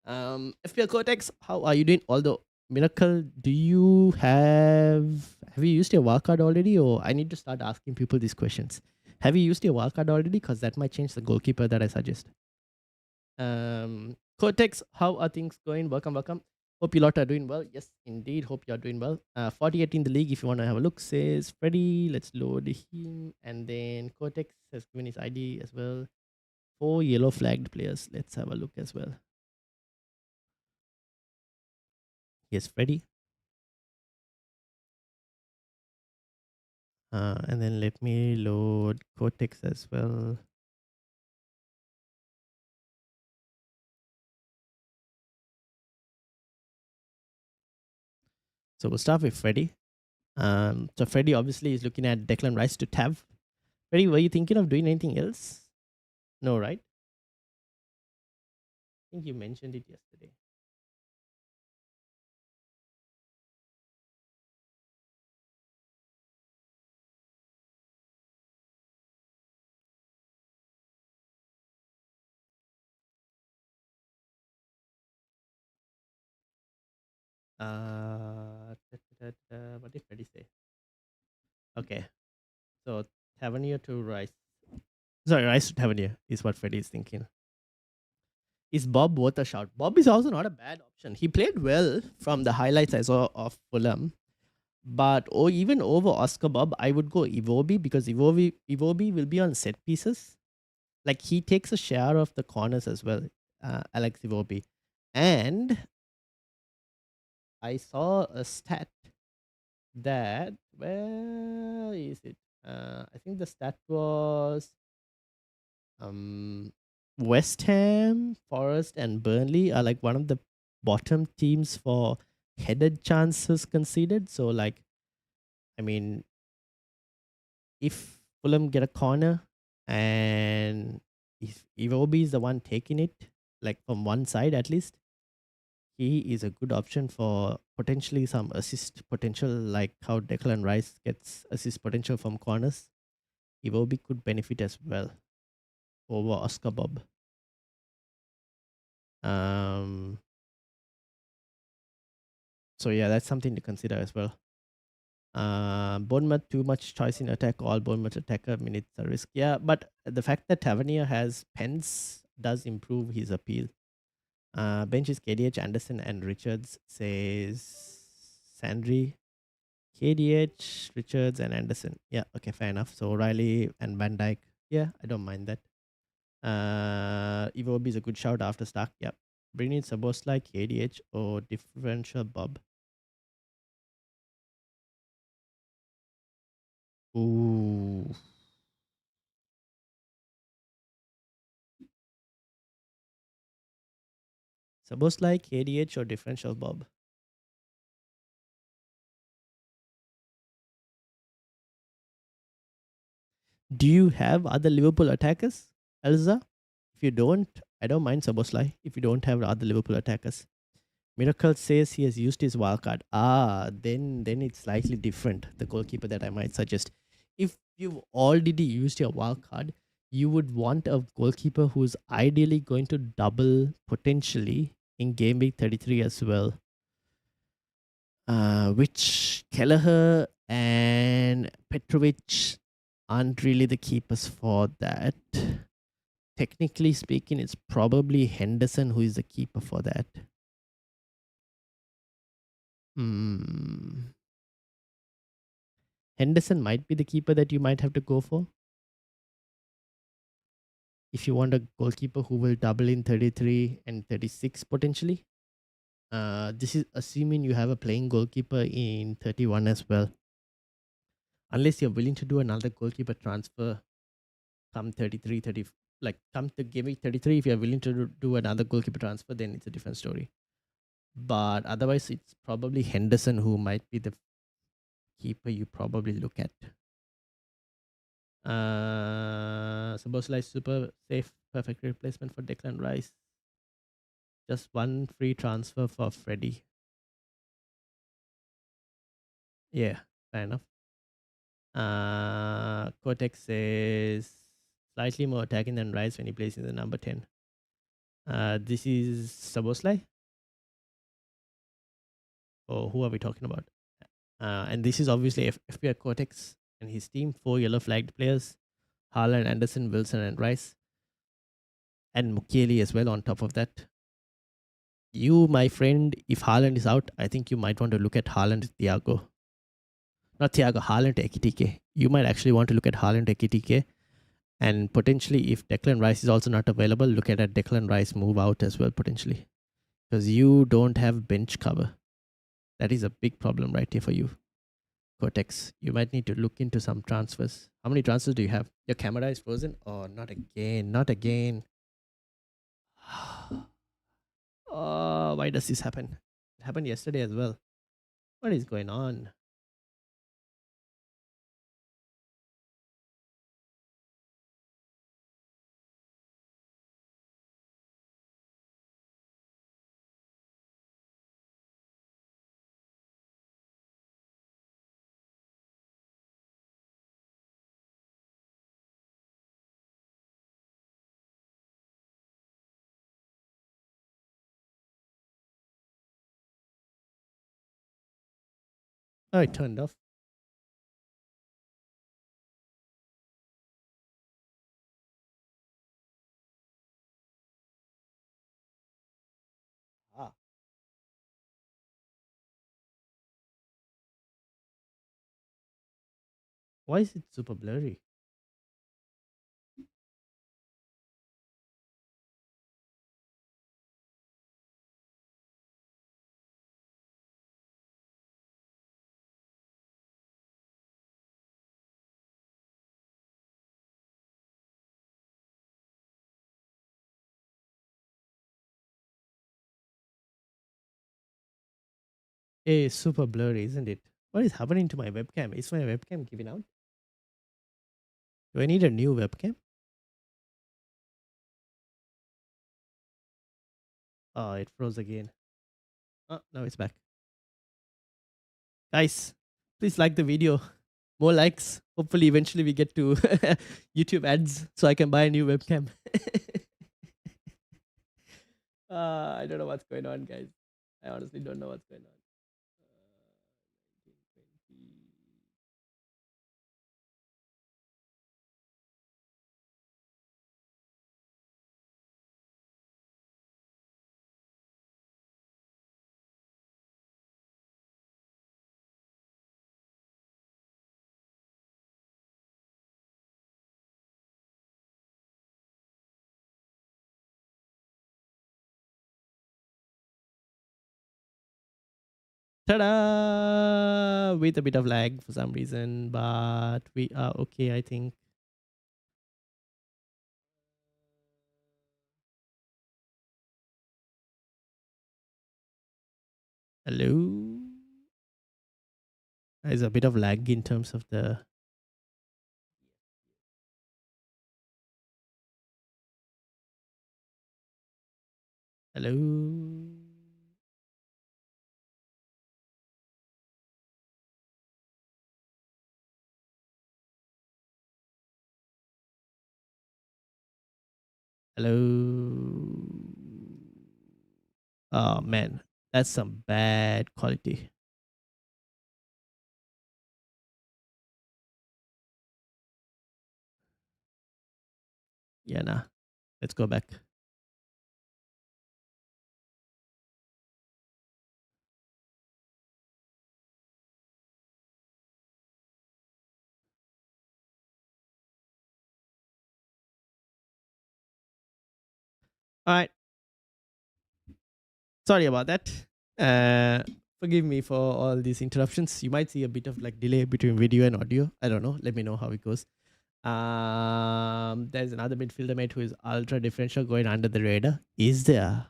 FPL Cortex, how are you doing? Although Miracle, do you have you used your wildcard already, or I need to start asking people these questions? Have you used your wildcard already? Because that might change the goalkeeper that I suggest. Cortex, how are things going? Welcome, welcome. Hope you lot are doing well. Yes, indeed. Hope you are doing well. 48 in the league, if you want to have a look, says Freddy. Let's load him. And then Cortex has given his ID as well. 4 yellow flagged players. Let's have a look as well. Here's Freddy. And then let me load Cortex as well. So we'll start with Freddy. So Freddy obviously is looking at Declan Rice to Tav. Freddy, were you thinking of doing anything else? No, right? I think you mentioned it yesterday. What did Freddy say? Okay, so Tavernier to Rice. Sorry, Rice to Tavernier is what Freddy is thinking. Is Bob worth a shout? Bob is also not a bad option. He played well from the highlights I saw of Fulham. But even over Oscar Bob, I would go Iwobi because Iwobi will be on set pieces. Like he takes a share of the corners as well, Alex Iwobi. And I saw a stat that, where is it? I think the stat was West Ham, Forest, and Burnley are like one of the bottom teams for headed chances conceded. So, like, I mean, if Fulham get a corner and if Iwobi is the one taking it, like from one side at least, he is a good option for potentially some assist potential, like how Declan Rice gets assist potential from corners. Iwobi could benefit as well over Oscar Bob. Um, so yeah, that's something to consider as well. Bournemouth, too much choice in attack. All Bournemouth attacker minutes are risk. Yeah, but the fact that Tavernier has Pence does improve his appeal. Bench is KDH, Anderson, and Richards, says Sandry. KDH, Richards, and Anderson. Yeah, okay, fair enough. So O'Reilly and Van Dyke. Yeah, I don't mind that. Iwobi is a good shout after Stark. Yep. Bring in Saboslai, KDH, or differential Bob. Ooh. Saboslai, KDH, or differential Bob. Do you have other Liverpool attackers, Elza? If you don't, I don't mind Saboslai if you don't have other Liverpool attackers. Miracle says he has used his wildcard. Then it's slightly different. The goalkeeper that I might suggest. If you've already used your wildcard, you would want a goalkeeper who's ideally going to double potentially in game week 33 as well. Which Kelleher and Petrovic aren't really the keepers for that. Technically speaking, it's probably Henderson who is the keeper for that. Henderson might be the keeper that you might have to go for. If you want a goalkeeper who will double in 33 and 36 potentially. This is assuming you have a playing goalkeeper in 31 as well. Unless you're willing to do another goalkeeper transfer come 33, 30, like come to game week 33. If you're willing to do another goalkeeper transfer, then it's a different story. But otherwise, it's probably Henderson who might be the keeper you probably look at. Supposedly super safe, perfect replacement for Declan Rice. Just one free transfer for Freddy. Yeah, fair enough. Cortex says slightly more attacking than Rice when he plays in the number 10. This is Saboslai. Or who are we talking about? And this is obviously FPL Cortex and his team, 4 yellow flagged players. Haaland, Anderson, Wilson, and Rice, and Mukiele as well on top of that. You, my friend, if Haaland is out, I think you might want to look at Haaland, Thiago. Not Thiago, Haaland, Ekitike. You might actually want to look at Haaland, Ekitike. And potentially, if Declan Rice is also not available, look at that Declan Rice move out as well, potentially. Because you don't have bench cover. That is a big problem right here for you, Cortex. You might need to look into some transfers. How many transfers do you have? Your camera is frozen? Oh, not again. Not again. Oh, why does this happen? It happened yesterday as well. What is going on? Oh, it turned off. Ah. Why is it super blurry? It's super blurry, isn't it? What is happening to my webcam? Is my webcam giving out? Do I need a new webcam? Oh, it froze again. Oh, now it's back. Guys, please like the video. More likes. Hopefully, eventually we get to YouTube ads so I can buy a new webcam. I don't know what's going on, guys. I honestly don't know what's going on. Ta-da! With a bit of lag for some reason, but we are okay, I think. Hello? There's a bit of lag in terms of the... Hello? Hello? Oh, man. That's some bad quality. Yeah, nah. Let's go back. All right. Sorry about that. Forgive me for all these interruptions. You might see a bit of like delay between video and audio. I don't know. Let me know how it goes. There's another midfielder mate who is ultra differential going under the radar. Is there?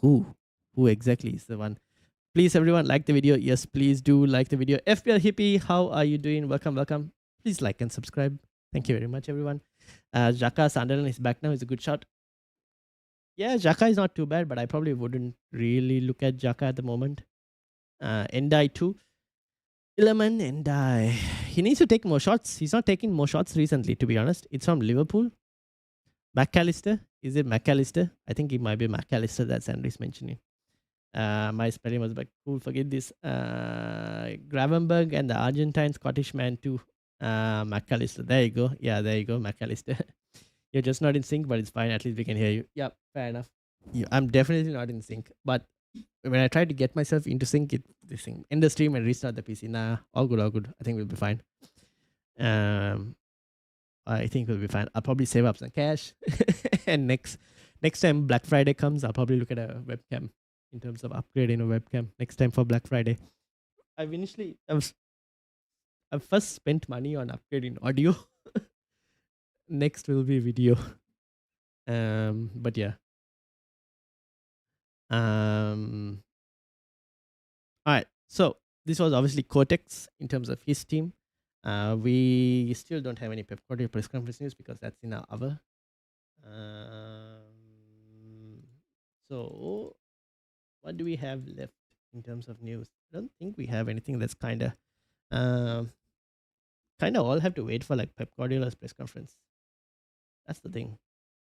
Who? Who exactly is the one? Please, everyone, like the video. Yes, please do like the video. FPL Hippie, how are you doing? Welcome, welcome. Please like and subscribe. Thank you very much, everyone. Xhaka Sunderland is back now. It's a good shot. Yeah, Xhaka is not too bad, but I probably wouldn't really look at Xhaka at the moment. Endai too. Ilman Endai. He needs to take more shots. He's not taking more shots recently, to be honest. It's from Liverpool. McAllister. Is it McAllister? I think it might be McAllister that Sandry's mentioning. My spelling was like, cool, forget this. Gravenberg and the Argentine Scottish man too. McAllister. There you go. Yeah, there you go, McAllister. You're just not in sync, but it's fine. At least we can hear you. Yeah, fair enough. Yeah, I'm definitely not in sync. But when I try to get myself into sync, this thing end the stream and restart the PC. Nah, all good, all good. I think we'll be fine. Um, I think we'll be fine. I'll probably save up some cash, and next time Black Friday comes, I'll probably look at a webcam in terms of upgrading a webcam next time for Black Friday. I've first spent money on upgrading audio. Next will be video. But yeah. All right. So this was obviously Cortex in terms of his team. We still don't have any Pep Guardiola press conference news because that's in our other. So what do we have left in terms of news? I don't think we have anything that's um kind of all have to wait for like Pep Guardiola's press conference. That's the thing.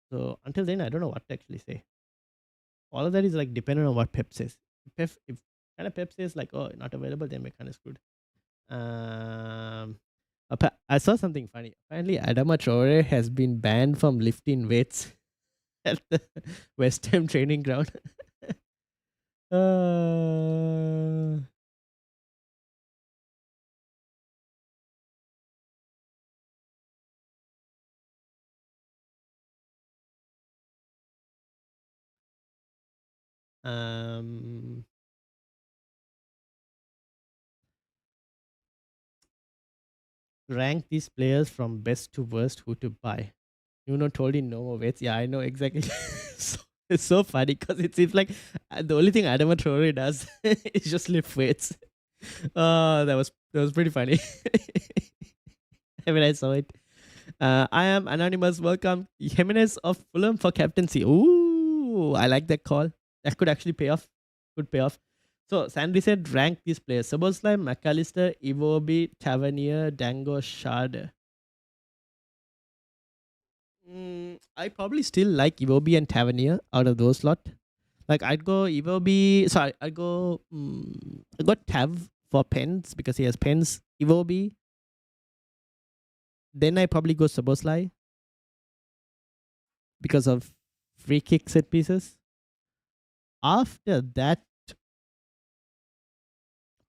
So until then, I don't know what to actually say. All of that is like dependent on what Pep says. If kind of Pep says like, oh, not available, then we're kind of screwed. I saw something funny. Apparently, Adama Traore has been banned from lifting weights at the West Ham training ground. uh, um, rank these players from best to worst who to buy. Nuno told him no more weights. Yeah, I know exactly. So, it's so funny because it seems like the only thing Adama Traore does is just lift weights. That was pretty funny. When I saw it. I am anonymous. Welcome Jimenez of Fulham for captaincy. Ooh, I like that call. That could actually pay off. Could pay off. So Sandri said rank these players: Soboslai, McAllister, Iwobi, Tavernier, Dango, Shard. I probably still like Iwobi and Tavernier out of those lot. Like I'd go Iwobi. Sorry, I'd go. I got Tav for pens because he has pens. Iwobi. Then I probably go Soboslai because of free kick set pieces. After that,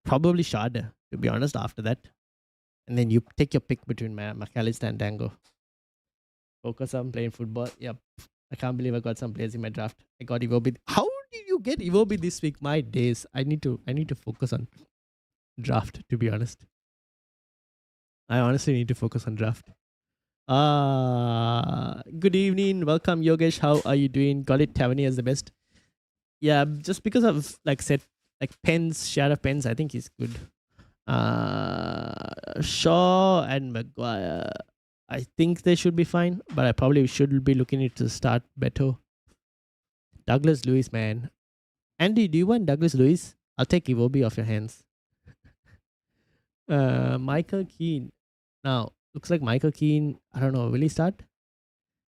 probably Shard, to be honest, after that. And then you take your pick between McAllister and Dango. Focus on playing football. Yep. I can't believe I got some players in my draft. I got Iwobi. How did you get Iwobi this week? My days. I need to focus on draft, to be honest. I honestly need to focus on draft. Good evening. Welcome, Yogesh. How are you doing? Got it. Tavernier as the best. Yeah, just because of like pens, share of pens, I think he's good. Shaw and Maguire, I think they should be fine, but I probably should be looking at to start better. Douglas Lewis, man. Andy, do you want Douglas Lewis? I'll take Iwobi off your hands. Michael Keane. Now, looks like Michael Keane, I don't know, will he start?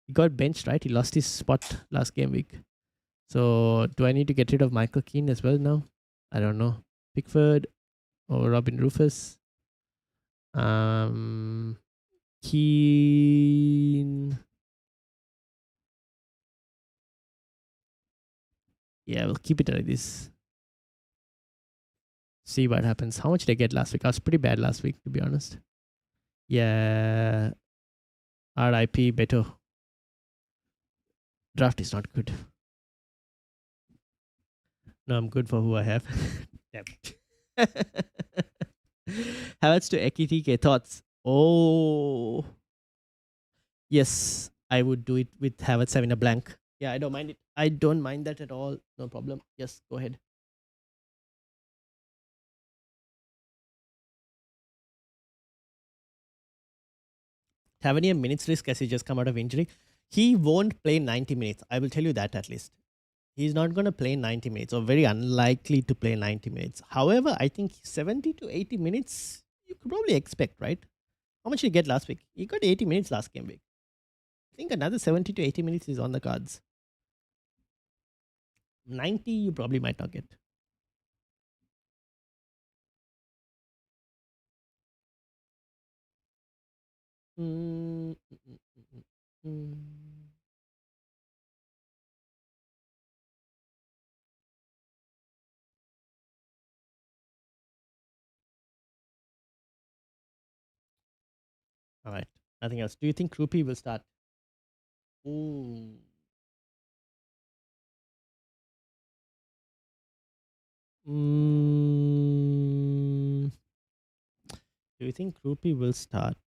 He got benched, right? He lost his spot last game week. So, do I need to get rid of Michael Keane as well now? I don't know. Pickford or Robin Rufus? Keane. Yeah, we'll keep it like this. See what happens. How much did I get last week? I was pretty bad last week, to be honest. Yeah. RIP Beto. Draft is not good. No, I'm good for who I have. Damn. Havertz to Ekitike. Thoughts? Oh. Yes, I would do it with Havertz having a blank. Yeah, I don't mind it. I don't mind that at all. No problem. Yes, go ahead. Tavernier minutes risk as he just come out of injury. He won't play 90 minutes. I will tell you that at least. He's not going to play 90 minutes or very unlikely to play 90 minutes. However, I think 70 to 80 minutes you could probably expect, right? How much did he get last week? He got 80 minutes last game week. I think another 70 to 80 minutes is on the cards. 90 you probably might not get. Mm, mm, mm, mm, mm. All right. Nothing else. Do you think Krupi will start? Ooh. Mm, do you think Krupi will start?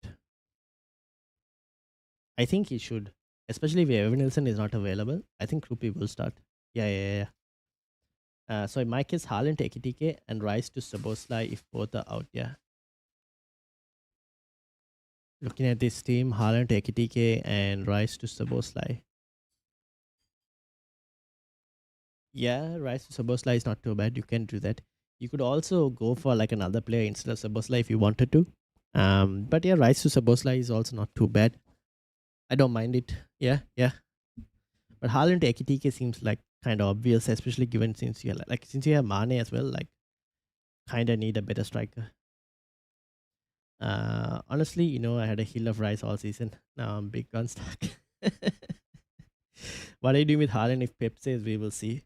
I think he should, especially if Evan Nilsson is not available. I think Krupi will start. Yeah, yeah, yeah. So in my case, Haaland to Ekitike and Rice to Saboslai if both are out. Yeah. Looking at this team, Haaland to Ekitike and Rice to Saboslai. Yeah, Rice to Saboslai is not too bad. You can do that. You could also go for like another player instead of Saboslai if you wanted to. But yeah, Rice to Saboslai is also not too bad. I don't mind it. Yeah, yeah. But Haaland to Ekitike seems like kind of obvious, especially given since you have Mane as well. Like, kind of need a better striker. Honestly, I had a hill of Rice all season. Now I'm big on stack. What are you doing with Haaland if Pep says we will see?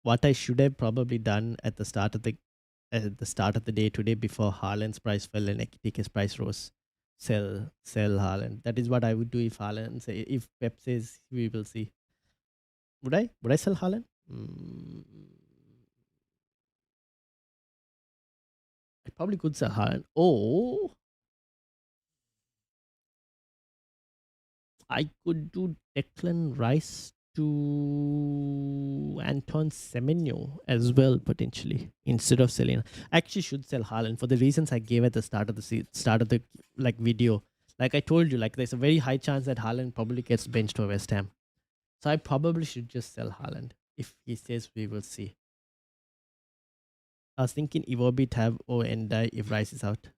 What I should have probably done at the day today before Haaland's price fell and Ekitike's price rose. Sell Haaland. That is what I would do if Pep says we will see. Would I? Would I sell Haaland? I probably could sell Haaland. Oh, I could do Declan Rice to Anton Semenyo as well potentially instead of selling. I actually should sell Haaland for the reasons I gave at the start of the like video. Like I told you, like there's a very high chance that Haaland probably gets benched for West Ham. So I probably should just sell Haaland if he says we will see. I was thinking Iwobi Tab or Endai if Rice is out.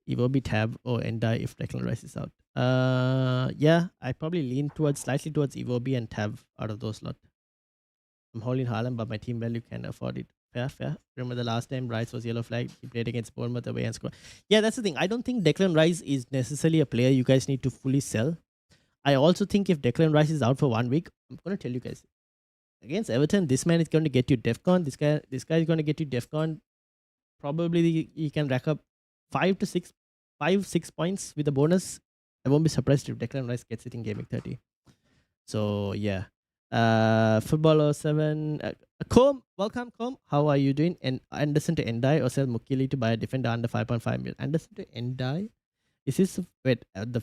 Iwobi Tab or Endai if Declan Rice is out. Yeah, I probably lean slightly towards Iwobi and Tab out of those lot. I'm holding Haaland, but my team value can afford it. Fair, fair. Remember the last time Rice was yellow flag, he played against Bournemouth away and scored. Yeah, that's the thing. I don't think Declan Rice is necessarily a player you guys need to fully sell. I also think if Declan Rice is out for 1 week, I'm gonna tell you guys against Everton, this man is going to get you DEFCON. This guy is going to get you DEFCON. Probably he can rack up 5 6 points with a bonus. I won't be surprised if Declan Rice gets it in Gaming 30. So yeah. Footballer 7. Com, welcome, Com. How are you doing? And Anderson to Endai or sell Mukili to buy a defender under 5.5 mil. Anderson to Endai? Is this the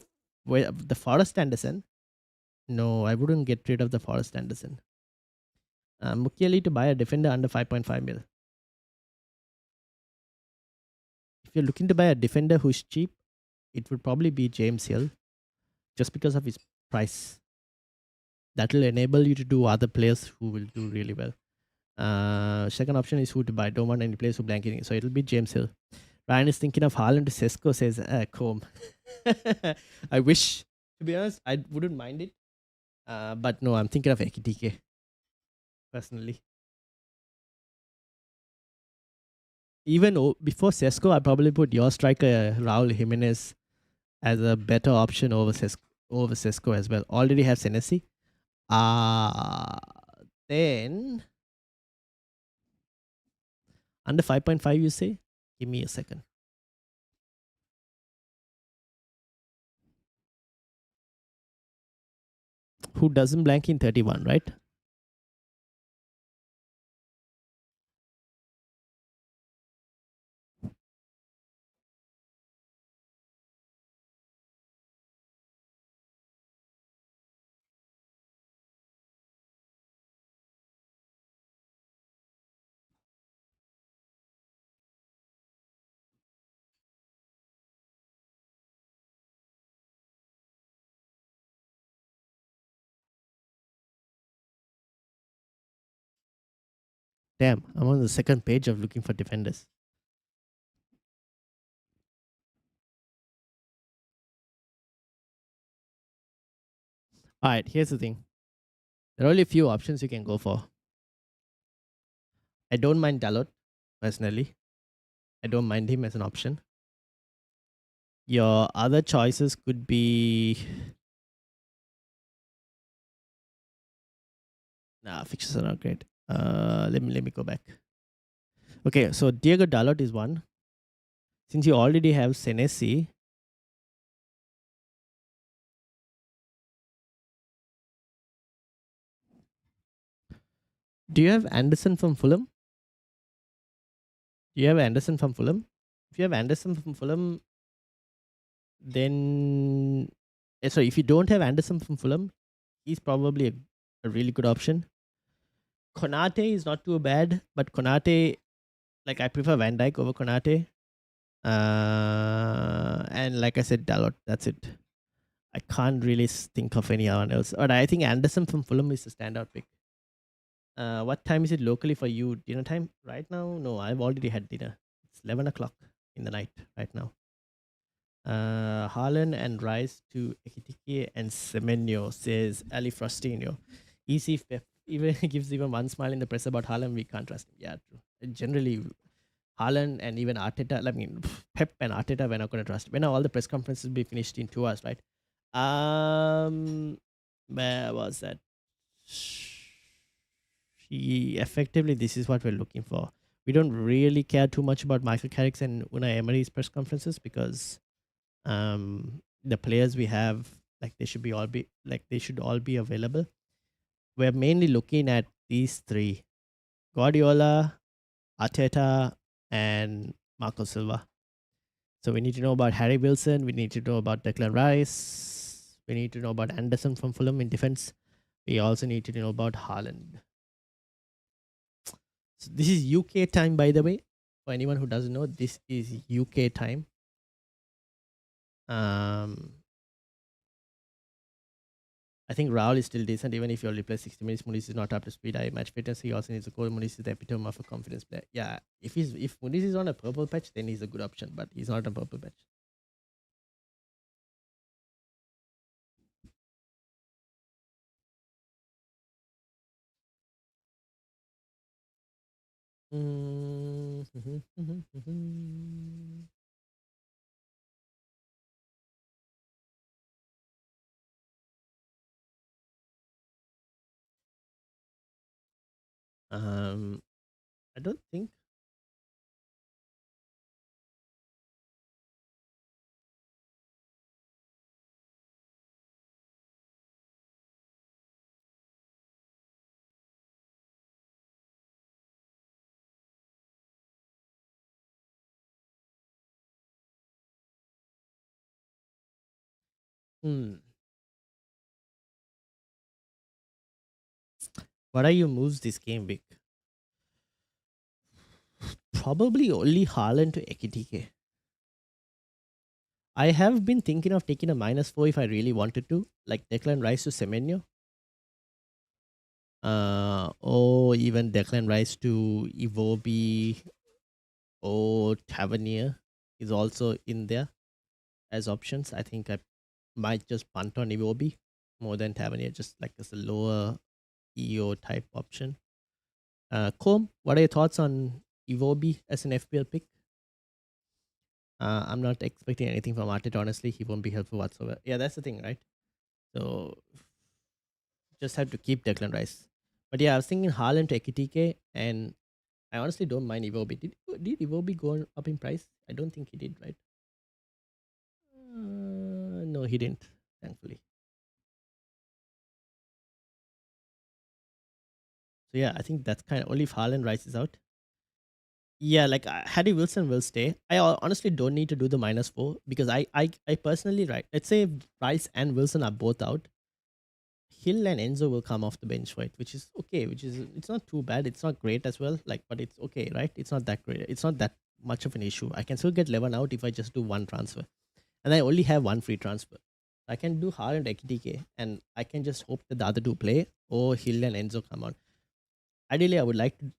Forest Anderson? No, I wouldn't get rid of the Forest Anderson. Mukili to buy a defender under 5.5 mil. If you're looking to buy a defender who's cheap, it would probably be James Hill just because of his price. That will enable you to do other players who will do really well. Second option is who to buy. Don't want any players who blanking. So it'll be James Hill. Ryan is thinking of Haaland to Sesko, says Combe. I wish. To be honest, I wouldn't mind it. But no, I'm thinking of Ekitike. Personally. Even before Sesko, I'd probably put your striker, Raul Jimenez, as a better option over Sesko as well. Already have Senesi. Then under 5.5, you say? Give me a second. Who doesn't blank in 31, right? Damn, I'm on the second page of looking for defenders. All right, here's the thing. There are only a few options you can go for. I don't mind Dalot, personally. I don't mind him as an option. Your other choices could be nah, fixtures are not great. Let me go back. Okay, so Diego Dalot is one. Since you already have Senesi, do you have Anderson from Fulham? Do you have Anderson from Fulham? If you have Anderson from Fulham, then sorry, if you don't have Anderson from Fulham, he's probably a really good option. Konate is not too bad, but Konate, like I prefer Van Dijk over Konate. And like I said, Dalot. That's it. I can't really think of anyone else. But I think Anderson from Fulham is a standout pick. What time is it locally for you? Dinner time right now? No, I've already had dinner. It's 11 o'clock in the night right now. Haaland and Rice to Ekitike and Semenyo, says Ali Frostino. Easy if Pep even gives even one smile in the press about Haaland, we can't trust him. Yeah, true. Generally, Haaland and even Arteta, I mean, Pep and Arteta, we're not going to trust. When are all the press conferences be finished in 2 hours, right? Where was that? Effectively, this is what we're looking for. We don't really care too much about Michael Carrick's and Unai Emery's press conferences because the players we have, like they should all be available. We're mainly looking at these three: Guardiola, Arteta, and Marco Silva. So we need to know about Harry Wilson. We need to know about Declan Rice. We need to know about Anderson from Fulham in defense. We also need to know about Haaland. So this is UK time, by the way. For anyone who doesn't know, this is UK time. I think Raul is still decent, even if you only play 60 minutes. Muniz is not up to speed. I match fitness. He also needs a goal. Muniz is the epitome of a confidence player. Yeah, if Muniz is on a purple patch, then he's a good option, but he's not on purple patch. I don't think. Hmm. What are your moves this game week? Probably only Haaland to Ekitike. I have been thinking of taking a -4 if I really wanted to, like Declan Rice to Semenyo. Or even Declan Rice to Iwobi or Tavernier is also in there as options. I think I might just punt on Iwobi more than Tavernier, just like as a lower EO type option. Com, what are your thoughts on Iwobi as an FPL pick? I'm not expecting anything from Arteta, honestly. He won't be helpful whatsoever. Yeah, that's the thing, right? So just have to keep Declan Rice. But yeah, I was thinking Haaland to Ekitike, and I honestly don't mind Iwobi. Did Iwobi go up in price? I don't think he did, right? No, he didn't, thankfully. So yeah, I think that's kind of only if Haaland rises out. Yeah, like Harry Wilson will stay. I honestly don't need to do the -4 because I personally, right, let's say Rice and Wilson are both out, Hill and Enzo will come off the bench, right? Which is okay. Which is it's not too bad. It's not great as well. Like, but it's okay, right? It's not that great. It's not that much of an issue. I can still get 11 out if I just do one transfer, and I only have one free transfer. I can do Haaland XDK, and I can just hope that the other two play or Hill and Enzo come on. Ideally, I would like to.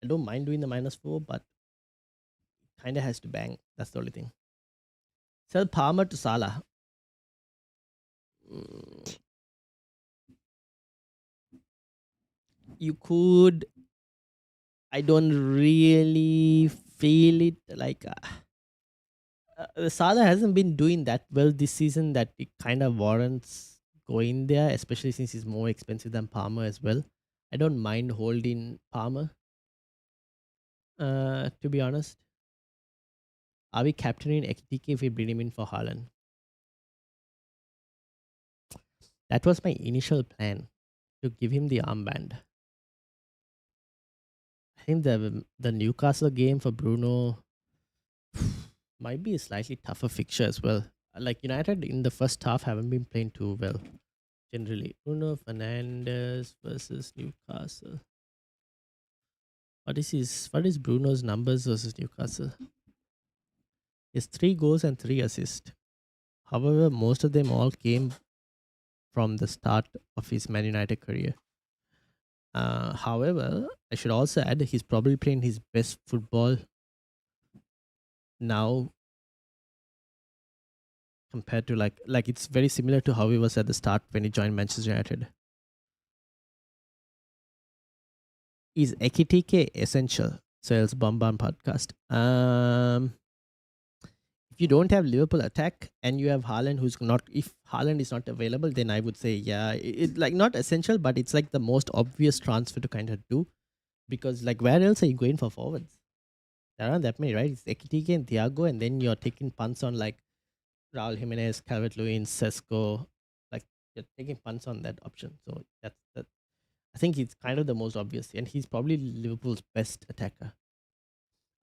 I don't mind doing the -4, but kind of has to bang. That's the only thing. Sell Palmer to Salah. Mm, You could. I don't really feel it like. Salah hasn't been doing that well this season that it kind of warrants going there, especially since he's more expensive than Palmer as well. I don't mind holding Palmer, to be honest. Are we captaining Ekitike if we bring him in for Haaland? That was my initial plan to give him the armband. I think the Newcastle game for Bruno might be a slightly tougher fixture as well. Like United in the first half haven't been playing too well generally. Bruno Fernandes versus Newcastle. What is Bruno's numbers versus Newcastle? It's 3 goals and 3 assists. However, most of them all came from the start of his Man United career. However, I should also add that he's probably playing his best football now compared to like it's very similar to how he was at the start when he joined Manchester United. Is Ekitike essential? Sales Bomban podcast. If you don't have Liverpool attack and you have Haaland, who's not, if Haaland is not available, then I would say yeah, it like not essential, but it's like the most obvious transfer to kind of do because like where else are you going for forwards? There aren't that many, right? It's Ekitike and Thiago, and then you're taking punts on like Raul Jimenez, Calvert Lewin, Sesko. Like you're taking punts on that option. So that's that. I think it's kind of the most obvious, and he's probably Liverpool's best attacker.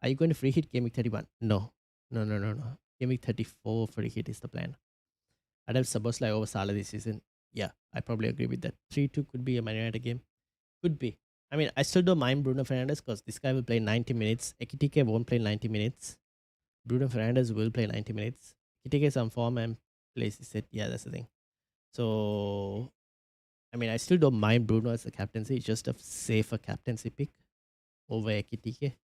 Are you going to free hit game week 31? No. No, no, no, no. Game week 34 free hit is the plan. I'd have Sabosly over Salah this season. Yeah, I probably agree with that. 3-2 could be a Man United game. Could be. I mean, I still don't mind Bruno Fernandes because this guy will play 90 minutes. Ekitike won't play 90 minutes. Bruno Fernandes will play 90 minutes. Ekitike some form and plays his set. Yeah, that's the thing. So, I mean, I still don't mind Bruno as a captaincy. It's just a safer captaincy pick over Ekitike.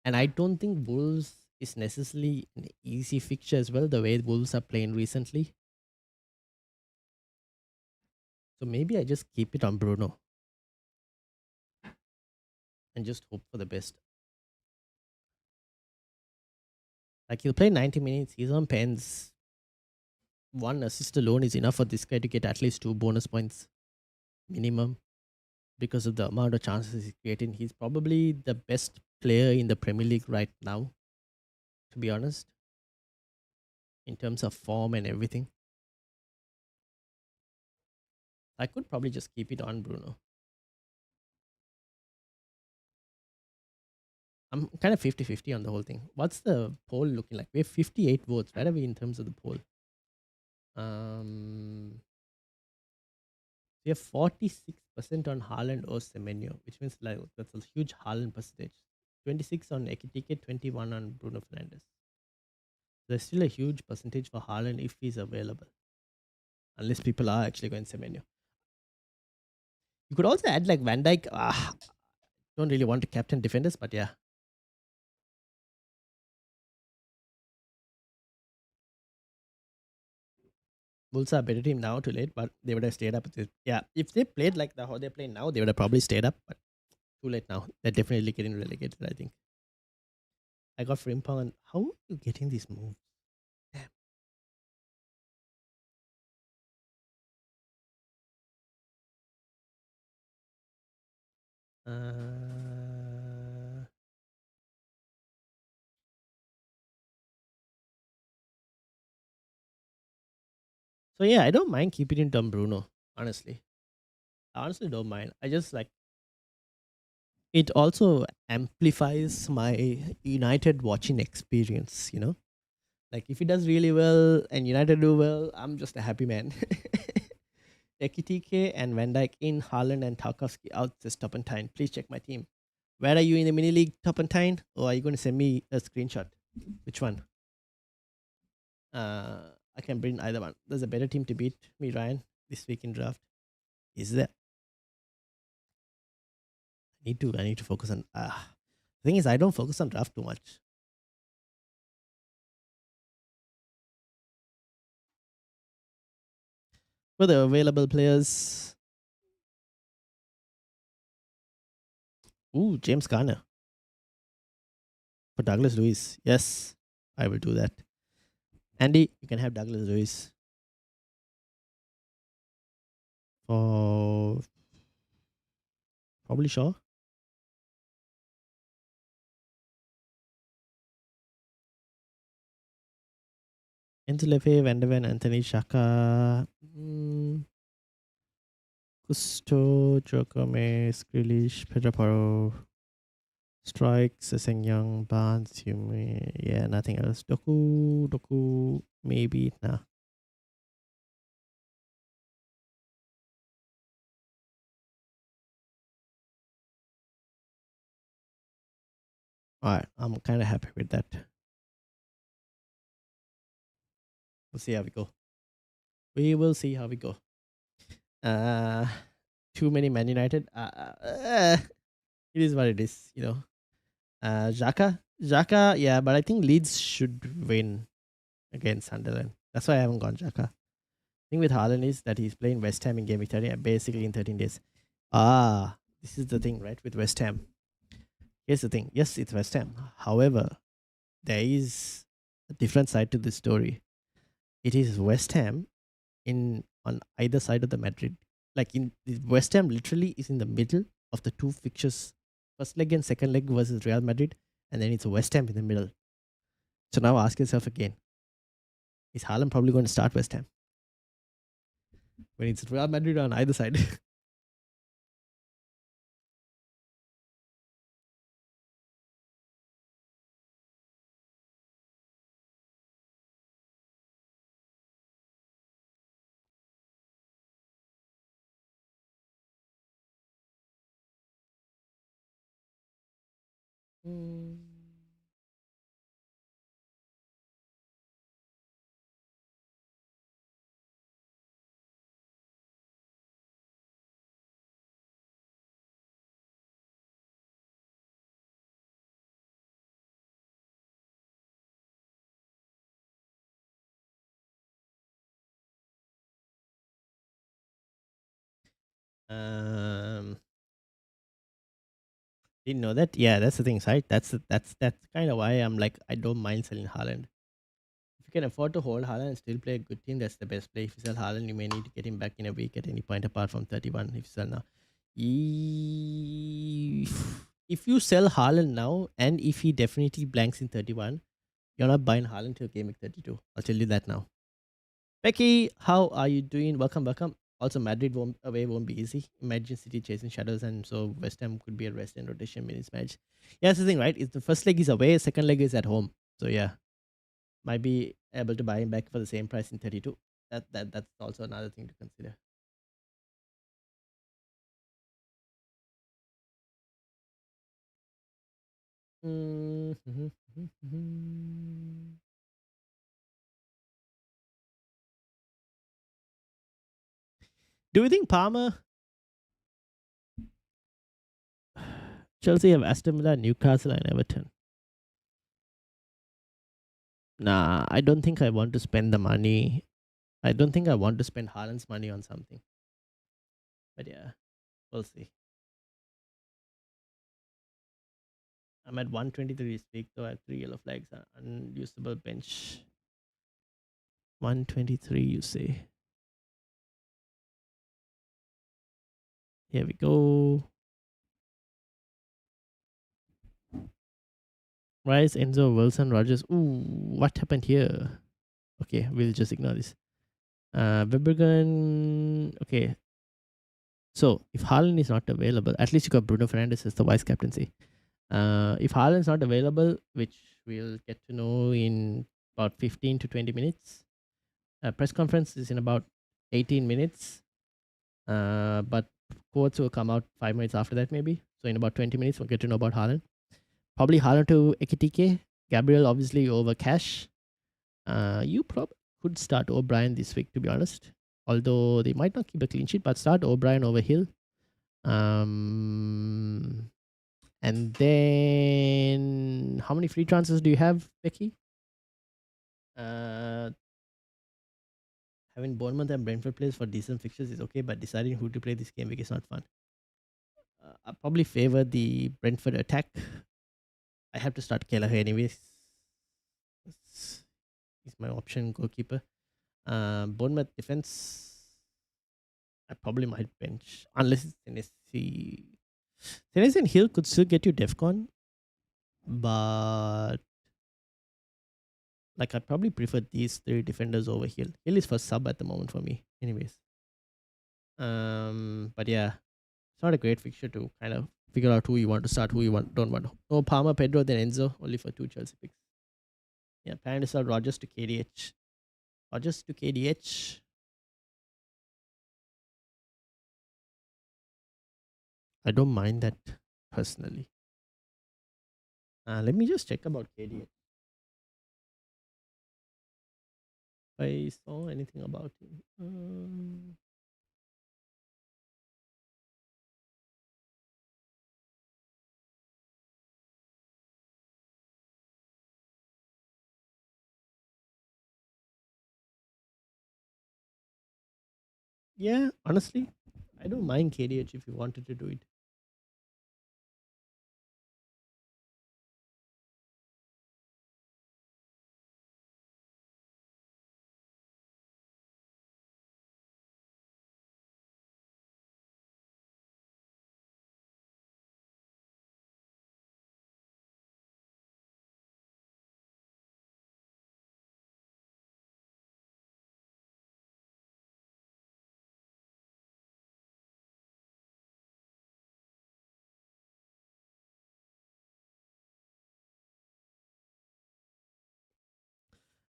And I don't think Wolves is necessarily an easy fixture as well, the way Wolves are playing recently. So maybe I just keep it on Bruno and just hope for the best. Like he'll play 90 minutes, he's on pens. One assist alone is enough for this guy to get at least 2 bonus points minimum because of the amount of chances he's creating. He's probably the best player in the Premier League right now, to be honest, in terms of form and everything. I could probably just keep it on Bruno. I'm kind of 50-50 on the whole thing. What's the poll looking like? We have 58 votes. Where are we in terms of the poll? We have 46% on Haaland or Semenyo, which means like that's a huge Haaland percentage. 26 on Ekitike, 21 on Bruno Fernandes. There's still a huge percentage for Haaland if he's available. Unless people are actually going Semenyo. You could also add like Van Dijk. Don't really want to captain defenders, but yeah. Bulls are a better team now, too late, but they would have stayed up. Yeah, if they played like how they play now, they would have probably stayed up, but too late now. They're definitely getting relegated, I think. I got Frimpong, and how are you getting these moves? Damn. So yeah, I don't mind keeping in Tom Bruno, honestly. I honestly don't mind. I just like it also amplifies my United watching experience, you know? Like if he does really well and United do well, I'm just a happy man. Ekitike and Van Dijk in, Haaland and Tarkowski out, says Turpentine. Please check my team. Where are you in the mini league, Turpentine? Or are you going to send me a screenshot? Which one? I can bring either one. There's a better team to beat me, Ryan, this week in draft. Is there? I need to focus on. The thing is, I don't focus on draft too much. For the available players, ooh, James Garner for Douglas Lewis. Yes, I will do that. Andy, you can have Douglas Lewis for probably sure. Enzo Lefe, Van de Ven, Anthony Shaka, Gusto, Jokome, Skrilish, Pedro Paro, Strike, Seseng Young, Barnes, Hume. Yeah, nothing else. Doku, maybe. Nah. Alright, I'm kind of happy with that. We'll see how we go. We will see how we go. Uh, too many Man United. It is what it is, you know. Xhaka, yeah, but I think Leeds should win against Sunderland. That's why I haven't gone Xhaka. Thing with Haaland is that he's playing West Ham in Game Week 30, basically in 13 days. This is the thing, right? With West Ham. Here's the thing. Yes, it's West Ham. However, there is a different side to this story. It is West Ham on either side of the Madrid. Like in West Ham literally is in the middle of the two fixtures. First leg and second leg versus Real Madrid, and then it's West Ham in the middle. So now ask yourself again, is Haaland probably going to start West Ham when it's Real Madrid on either side? Mm. Um, didn't know that. Yeah, that's the thing, right? That's kind of why I'm like I don't mind selling Haaland. If you can afford to hold Haaland and still play a good team, that's the best play. If you sell Haaland, you may need to get him back in a week at any point apart from 31. If you sell now, if you sell Haaland now and if he definitely blanks in 31, you're not buying Haaland till game week 32. I'll tell you that now. Becky, how are you doing? Welcome. Also, Madrid away won't be easy. Imagine City chasing shadows, and so West Ham could be a rest and rotation minutes match. Yeah, that's the thing, right? Is the first leg is away, second leg is at home. So yeah, might be able to buy him back for the same price in 32. That's also another thing to consider. Mhm. Do you think Palmer, Chelsea have Aston Villa, Newcastle, and Everton? Nah, I don't think I want to spend the money. I don't think I want to spend Haaland's money on something. But yeah, we'll see. I'm at 123 this week, though I have 3 yellow flags, unusable bench. 123, you say? Here we go. Rice, Enzo, Wilson, Rogers. Ooh, what happened here? Okay, we'll just ignore this. Webergan. Okay. So if Haaland is not available, at least you got Bruno Fernandes as the vice captaincy. If Haaland's not available, which we'll get to know in about 15 to 20 minutes, press conference is in about 18 minutes. But quotes will come out 5 minutes after that, maybe. So in about 20 minutes, we'll get to know about Haaland. Probably Haaland to Ekitike. Gabriel, obviously, over Cash. You probably could start O'Brien this week, to be honest. Although they might not keep a clean sheet, but start O'Brien over Hill. And then how many free transfers do you have, Becky? Uh, Having Bournemouth and Brentford players for decent fixtures is okay, but deciding who to play this game week is not fun. I probably favor the Brentford attack. I have to start Kelleher anyways. He's my option goalkeeper. Bournemouth defense, I probably might bench unless it's Tennessee. Tennessee and Hill could still get you Defcon, but like I probably prefer these three defenders over Hill. Hill is first sub at the moment for me, anyways. But yeah, it's not a great fixture to kind of figure out who you want to start, who you don't want. No Palmer, Pedro, then Enzo, only for two Chelsea picks. Yeah, plan to start Rogers to KDH. Rogers to KDH. I don't mind that personally. Let me just check about KDH. If I saw anything about him. Yeah, honestly, I don't mind KDH if you wanted to do it.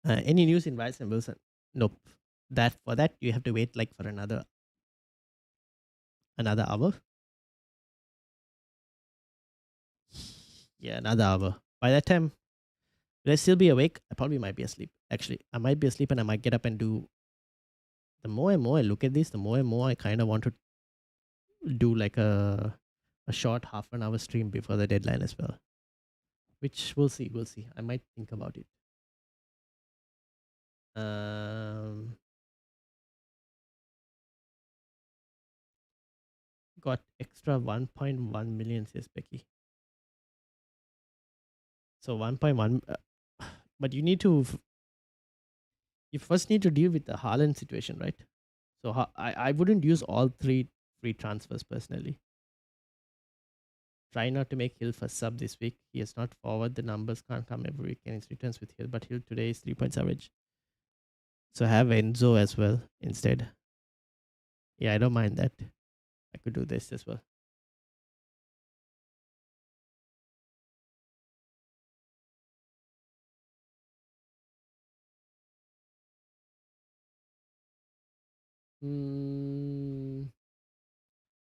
Any news in Rice and Wilson? Nope. That for that you have to wait like for another hour. Yeah, another hour. By that time, will I still be awake? I probably might be asleep. Actually, I might be asleep and I might get up and do. The more and more I look at this, the more and more I kind of want to do like a short half an hour stream before the deadline as well. Which we'll see. We'll see. I might think about it. Got extra 1.1 million, says Becky. So 1.1, but you need to, you first need to deal with the Haaland situation, right? So I wouldn't use all three free transfers personally. Try not to make Hill first sub this week. He is not forward. The numbers can't come every week, and it's returns with Hill, but Hill today is 3 points average. So have Enzo as well instead. Yeah, I don't mind that. I could do this as well.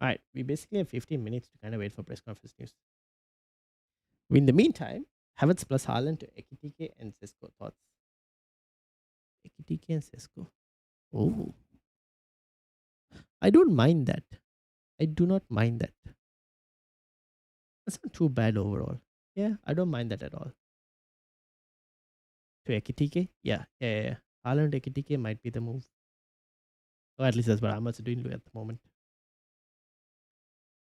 All right, we basically have 15 minutes to kind of wait for press conference news. In the meantime, Havertz plus Haaland to Ekitike and Cisco thoughts. Ekitike and Cisco. Oh, I don't mind that. I do not mind that. That's not too bad overall. Yeah, I don't mind that at all. To Ekitike? Yeah. Haaland Ekitike might be the move. Or at least that's what I'm also doing at the moment.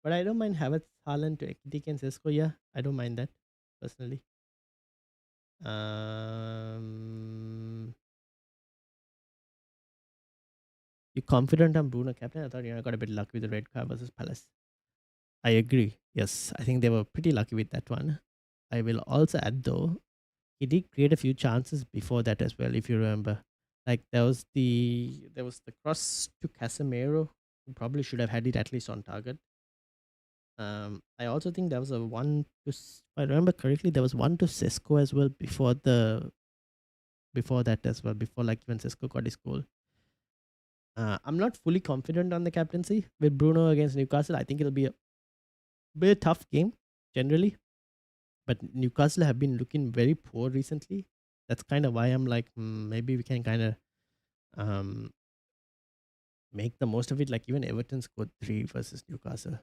But I don't mind Havertz, Haaland to Ekitike and Cisco. Yeah, I don't mind that personally. You confident on Bruno captain? I thought you got a bit lucky with the red card versus Palace. I agree. Yes, I think they were pretty lucky with that one. I will also add though, he did create a few chances before that as well, if you remember. Like there was the cross to Casemiro, who probably should have had it at least on target. I also think there was a one to, if I remember correctly, there was one to Sesko as well before that as well, before like when Sesko got his goal. I'm not fully confident on the captaincy with Bruno against Newcastle. I think it'll be a tough game generally, but Newcastle have been looking very poor recently. That's kind of why I'm like, maybe we can kind of make the most of it. Like even Everton scored 3 versus Newcastle.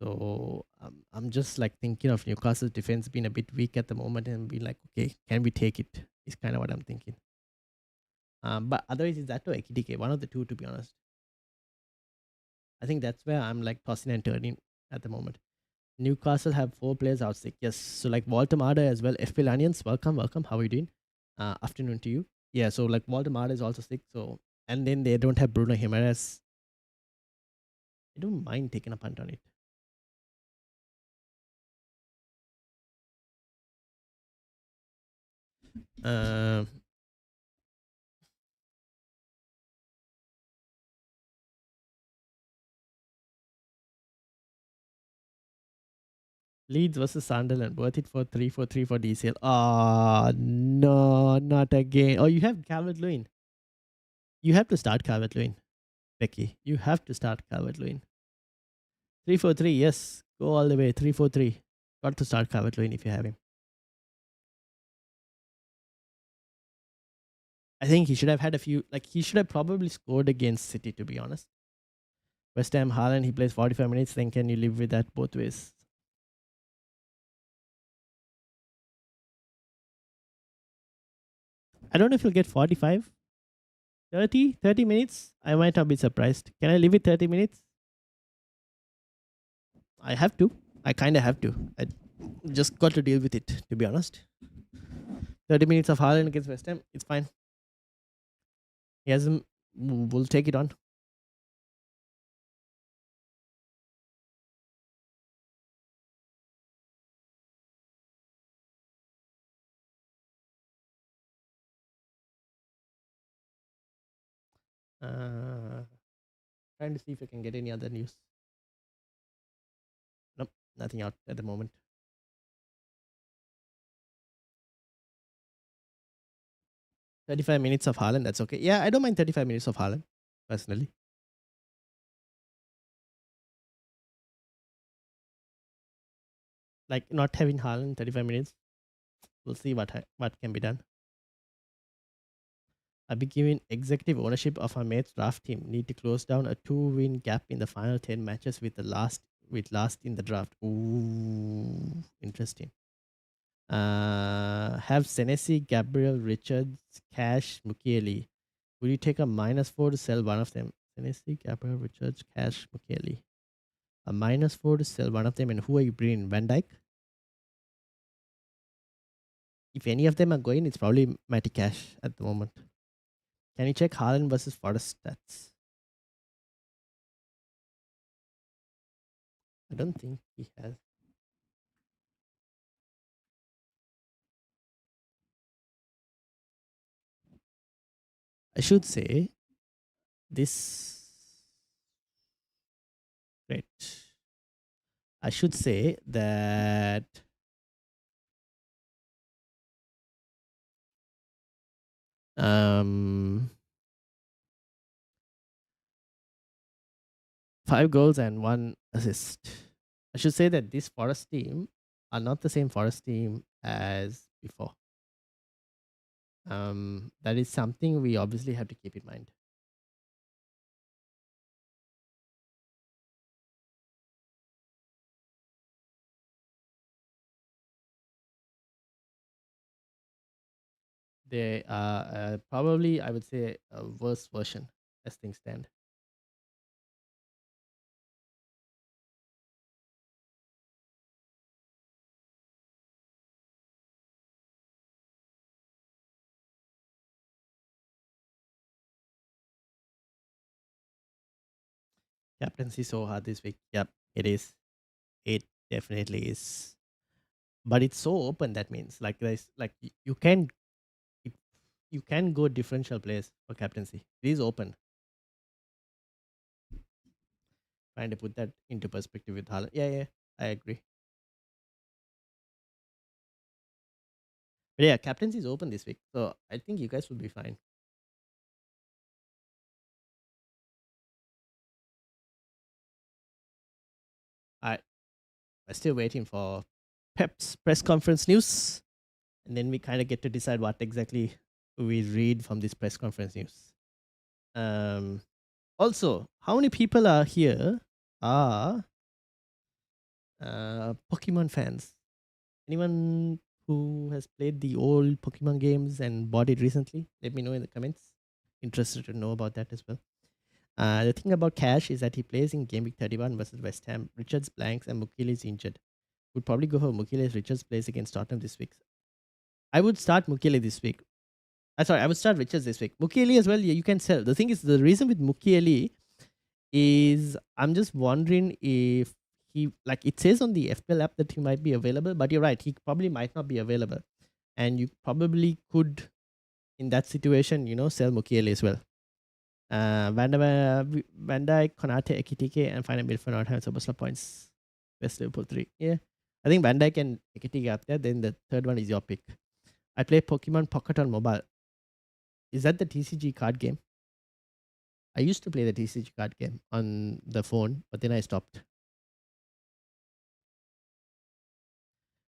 So I'm just like thinking of Newcastle's defense being a bit weak at the moment and be like, okay, can we take it? Is kind of what I'm thinking. But otherwise, it's that or Ekitike, one of the two, to be honest. I think that's where I'm like tossing and turning at the moment. Newcastle have 4 players out sick. Yes. So like Walter Marder as well. FPL Onions, welcome. How are you doing? Afternoon to you. Yeah, so like Waldemar is also sick. So and then they don't have Bruno Jimenez. I don't mind taking a punt on it. Um, Leeds versus Sunderland. Worth it for 3-4-3 for DCL. Ah, no, not again. Oh, you have Calvert Lewin. You have to start Calvert Lewin, Becky. You have to start Calvert Lewin. 3-4-3. Yes, go all the way. 3-4-3. Got to start Calvert Lewin if you have him. I think he should have had a few. Like he should have probably scored against City. To be honest, West Ham Haaland. He plays 45 minutes. Then can you live with that both ways? I don't know if he'll get 45, 30 minutes. I might not be surprised. Can I live with 30 minutes? I have to. I kind of have to. I just got to deal with it, to be honest. 30 minutes of Haaland against West Ham. It's fine. He hasn't. We'll take it on. Trying to see if I can get any other news. Nope, nothing out at the moment. 35 minutes of Haaland, that's okay. Yeah, I don't mind 35 minutes of Haaland, personally. Like not having Haaland 35 minutes. We'll see what can be done. I'll be given executive ownership of our mates draft team. Need to close down a 2-win gap in the final 10 matches with last in the draft. Ooh, interesting. Have Senesi, Gabriel, Richards, Cash, Mukiele. Would you take a -4 to sell one of them? Senesi, Gabriel, Richards, Cash, Mukiele. A -4 to sell one of them, and who are you bringing? Van Dyke? If any of them are going, it's probably Matty Cash at the moment. Can you check Haaland versus Forest stats? I don't think he has. I should say this. Great. I should say that um 5 goals and 1 assist. I should say that this Forest team are not the same Forest team as before. That is something we obviously have to keep in mind. They are probably, I would say, a worse version as things stand. Captaincy so hard this week. Yep, it is. It definitely is. But it's so open. That means like there's like you can you can go differential players for captaincy. It is open. Trying to put that into perspective with Haaland. Yeah, yeah, I agree. But yeah, captaincy is open this week, so I think you guys will be fine. I I'm still waiting for Pep's press conference news, and then we kind of get to decide what exactly we read from this press conference news. Also, how many people are here are Pokemon fans? Anyone who has played the old Pokemon games and bought it recently? Let me know in the comments. Interested to know about that as well. The thing about Cash is that he plays in Game Week 31 versus West Ham. Richards blanks and Mukiele is injured. Would probably go for Mukiele. Richards plays against Tottenham this week. I would start Mukiele this week. Sorry, I would start Richards this week. Mukiele as well. Yeah, you can sell. The thing is, the reason with Mukiele is I'm just wondering if he, like, it says on the FPL app that he might be available, but you're right, he probably might not be available, and you probably could, in that situation, sell Mukiele as well. Van Dijk, Konate, Ekitike, and find a midfield not having super slot points. West Liverpool 3. Yeah. I think Van Dijk and Ekitike up there. Then the third one is your pick. I play Pokemon Pocket on mobile. Is that the TCG card game? I used to play the TCG card game on the phone, but then I stopped.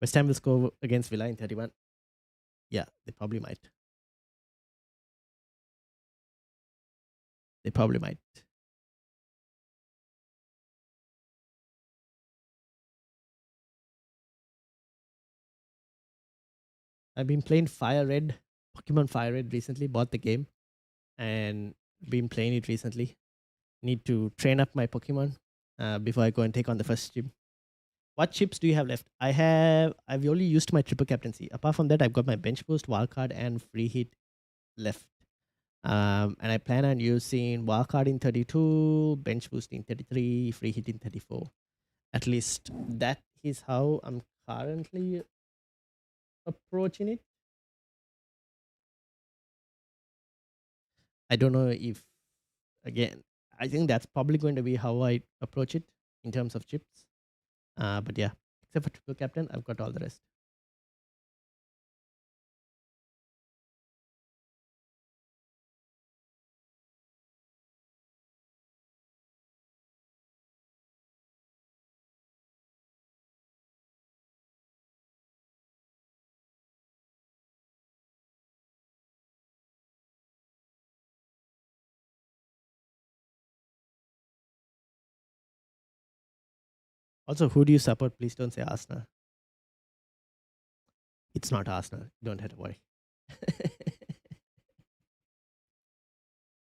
West Ham will score against Villa in 31. Yeah, they probably might. They probably might. I've been playing Pokemon Fire Red recently, bought the game and been playing it recently. Need to train up my Pokemon before I go and take on the first gym. What chips do you have left? I've only used my triple captaincy. Apart from that, I've got my bench boost, wildcard, and free hit left. And I plan on using wildcard in 32, bench boost in 33, free hit in 34. At least that is how I'm currently approaching it. I don't know if, again, I think that's probably going to be how I approach it in terms of chips. But yeah, except for triple captain, I've got all the rest. Also, who do you support? Please don't say Arsenal. It's not Arsenal. You don't have to worry.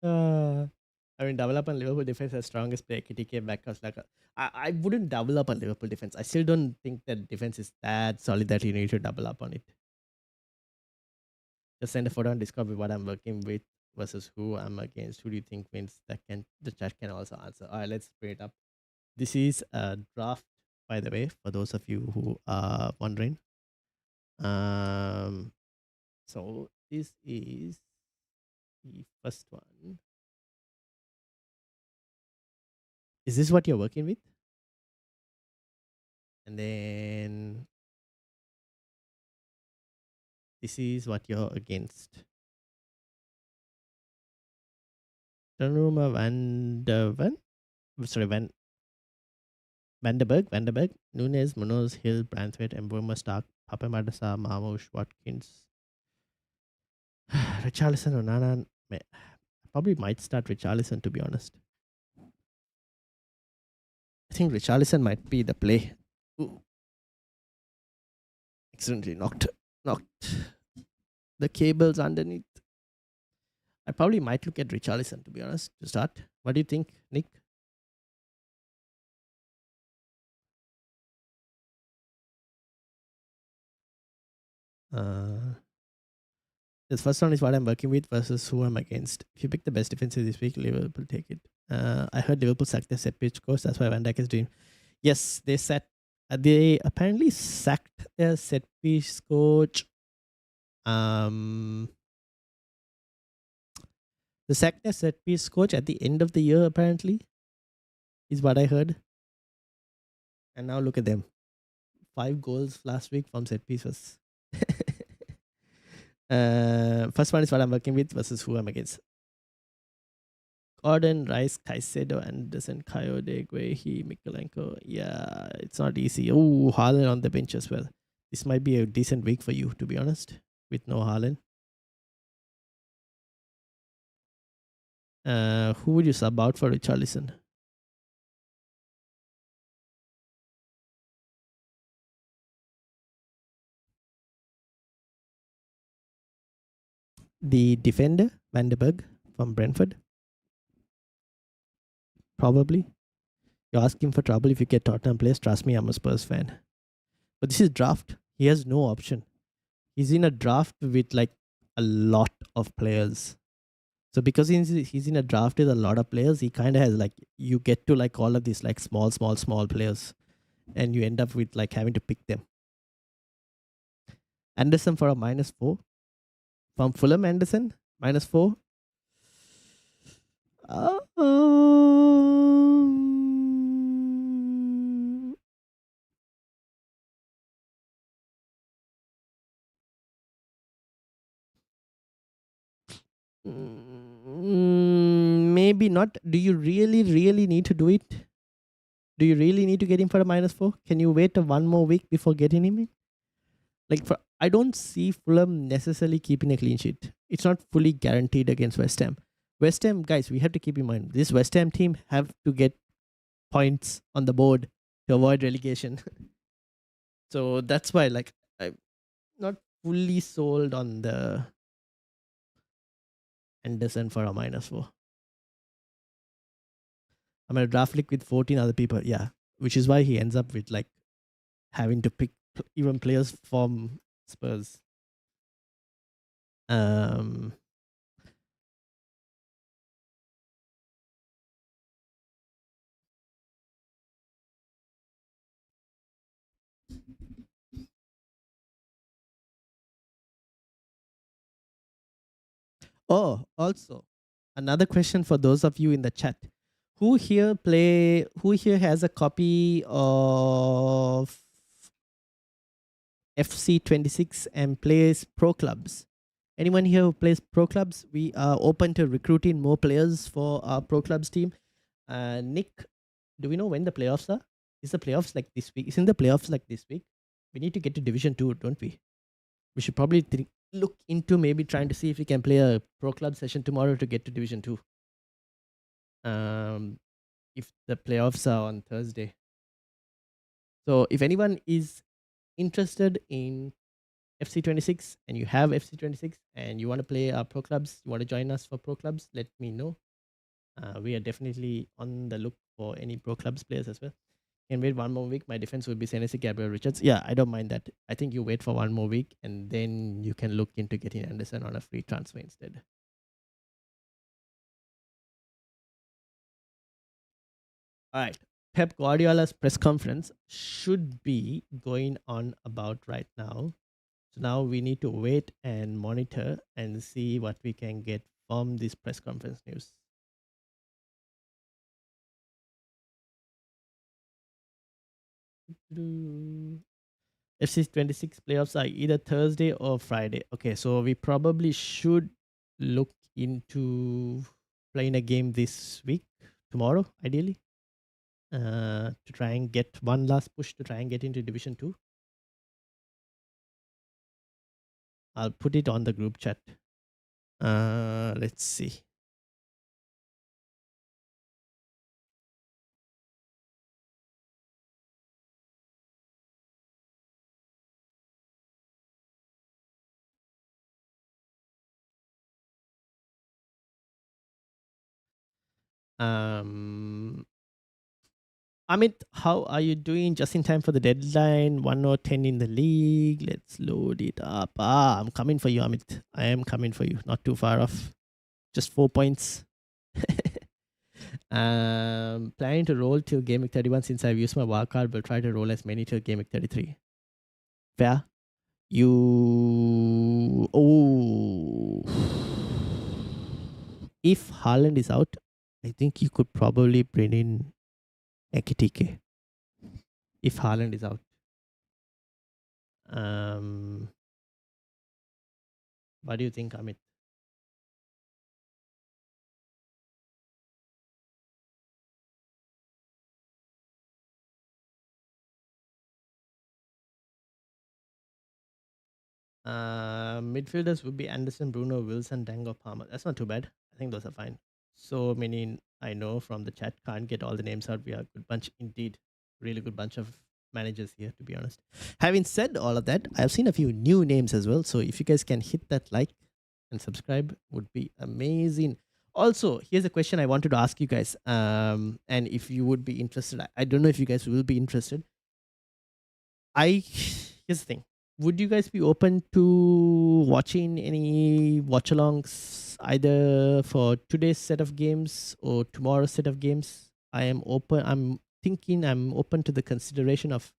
I mean, double up on Liverpool defense as strongest player, KTK backers. I wouldn't double up on Liverpool defense. I still don't think that defense is that solid that you need to double up on it. Just send a photo on Discord with what I'm working with versus who I'm against. Who do you think wins? The chat can also answer. All right, let's bring it up. This is a draft, by the way, for those of you who are wondering. So this is the first one. Is this what you're working with? And then this is what you're against. Donnarumma, Van der Berg, Nunes, Munoz, Hill, Branthwaite, Mboma, Stark, Papamadasa, Marmoush, Watkins, Richarlison, Onana. I probably might start Richarlison, to be honest. I think Richarlison might be the play. Ooh. Accidentally knocked the cables underneath. I probably might look at Richarlison, to be honest, to start. What do you think, Nick? The first one is what I'm working with versus who I'm against. If you pick the best defensive this week, Liverpool take it. I heard Liverpool sacked their set piece coach. That's why Van Dijk is doing. Yes, they apparently sacked their set piece coach. They sacked their set piece coach at the end of the year, apparently, is what I heard. And now look at them. 5 goals last week from set pieces. First one is what I'm working with versus who I'm against. Gordon, Rice, Caicedo, Anderson, Coyote, Guehi, Mikolenko. Yeah, it's not easy. Oh, Haaland on the bench as well. This might be a decent week for you, to be honest, with no Haaland. Who would you sub out for Richarlison? The defender, Van der Berg from Brentford. Probably. You're asking for trouble if you get Tottenham players. Trust me, I'm a Spurs fan. But this is draft. He has no option. He's in a draft with like a lot of players. So because he's in a draft with a lot of players, he kind of has like, you get to like all of these like small players, and you end up with like having to pick them. Anderson for a -4 from Fulham. Anderson -4. Maybe not. Do you really need to do it? Do you really need to get him for a -4? Can you wait one more week before getting him in? Like, I don't see Fulham necessarily keeping a clean sheet. It's not fully guaranteed against West Ham. West Ham, guys, we have to keep in mind, this West Ham team have to get points on the board to avoid relegation. So that's why, like, I'm not fully sold on the Anderson for a -4. I'm in a draft league with 14 other people. Yeah. Which is why he ends up with like having to pick even players from Spurs. Um, oh, also another question for those of you in the chat. Who here has a copy of FC26 and plays pro clubs? Anyone here who plays pro clubs? We are open to recruiting more players for our pro clubs team. Nick, do we know when the playoffs are? Is the playoffs like this week? Isn't the playoffs like this week? We need to get to Division 2, don't we? We should probably look into maybe trying to see if we can play a pro club session tomorrow to get to Division 2. If the playoffs are on Thursday. So if anyone is interested in FC26 and you have FC26 and you want to play our pro clubs, you want to join us for pro clubs, let me know. We are definitely on the look for any pro clubs players as well. Can wait one more week. My defense would be Senesi, Gabriel Richards. Yeah, I don't mind that. I think you wait for one more week and then you can look into getting Anderson on a free transfer instead. All right. Pep Guardiola's press conference should be going on about right now. So now we need to wait and monitor and see what we can get from this press conference news. FC26 playoffs are either Thursday or Friday. Okay, so we probably should look into playing a game this week, tomorrow, ideally, to try and get one last push to try and get into Division 2. I'll put it on the group chat. Let's see. Amit, how are you doing? Just in time for the deadline. 1-10 in the league. Let's load it up. I'm coming for you, Amit. I am coming for you. Not too far off. Just 4 points. Planning to roll till game week 31 since I've used my wildcard. Will try to roll as many till game week 33. Fair. If Haaland is out, I think you could probably bring in Ekitike. If Haaland is out. What do you think, Amit? Midfielders would be Anderson, Bruno, Wilson, Dango, Palmer. That's not too bad. I think those are fine. So many I know from the chat. Can't get all the names out. We are a good bunch indeed. Really good bunch of managers here, to be honest. Having said all of that, I've seen a few new names as well. So if you guys can hit that like and subscribe, would be amazing. Also, here's a question I wanted to ask you guys. And if you would be interested, I don't know if you guys will be interested. Here's the thing. would you guys be open to watching any watch alongs either for today's set of games or tomorrow's set of games? I am open. I'm thinking I'm open to the consideration of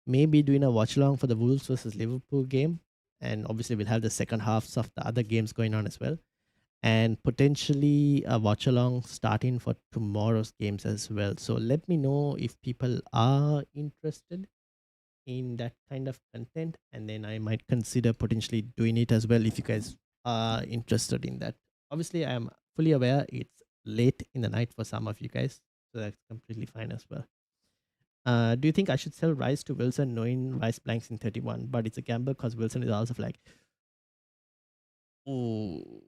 maybe doing a watch along for the Wolves versus Liverpool game. And obviously, we'll have the second halves of the other games going on as well. And potentially a watch along starting for tomorrow's games as well. So let me know if people are interested in that kind of content, and then I might consider potentially doing it as well if you guys are interested in that. Obviously, I am fully aware it's late in the night for some of you guys, so that's completely fine as well. Do you think I should sell Rice to Wilson knowing Rice blanks in 31, but it's a gamble because Wilson is also flag? Oh,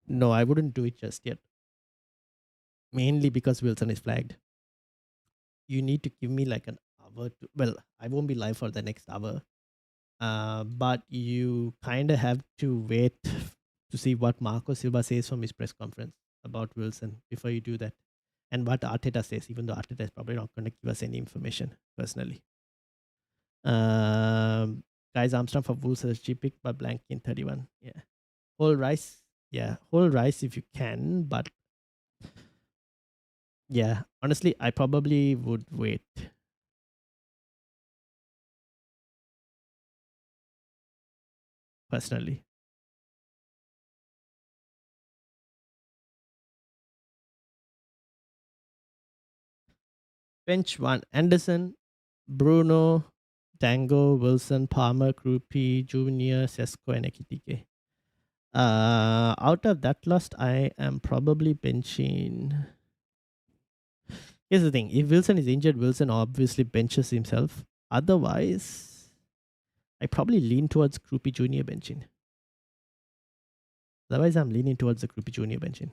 no, I wouldn't do it just yet. Mainly because Wilson is flagged. You need to give me like an hour to, well, I won't be live for the next hour. But you kind of have to wait to see what Marco Silva says from his press conference about Wilson before you do that. And what Arteta says, even though Arteta is probably not going to give us any information personally. Guys, Armstrong for Wolves as cheap pick, but blank in 31. Yeah. Whole rice. Yeah. Whole rice if you can. But yeah, honestly, I probably would wait personally. Bench one Anderson, Bruno, Dango, Wilson, Palmer, Krupi, Junior, Sesko, and Ekitike. Out of that list, I am probably benching. Here's the thing: if Wilson is injured, Wilson obviously benches himself. Otherwise, I probably lean towards Krupi Junior benching. Otherwise, I'm leaning towards the Krupi Junior benching.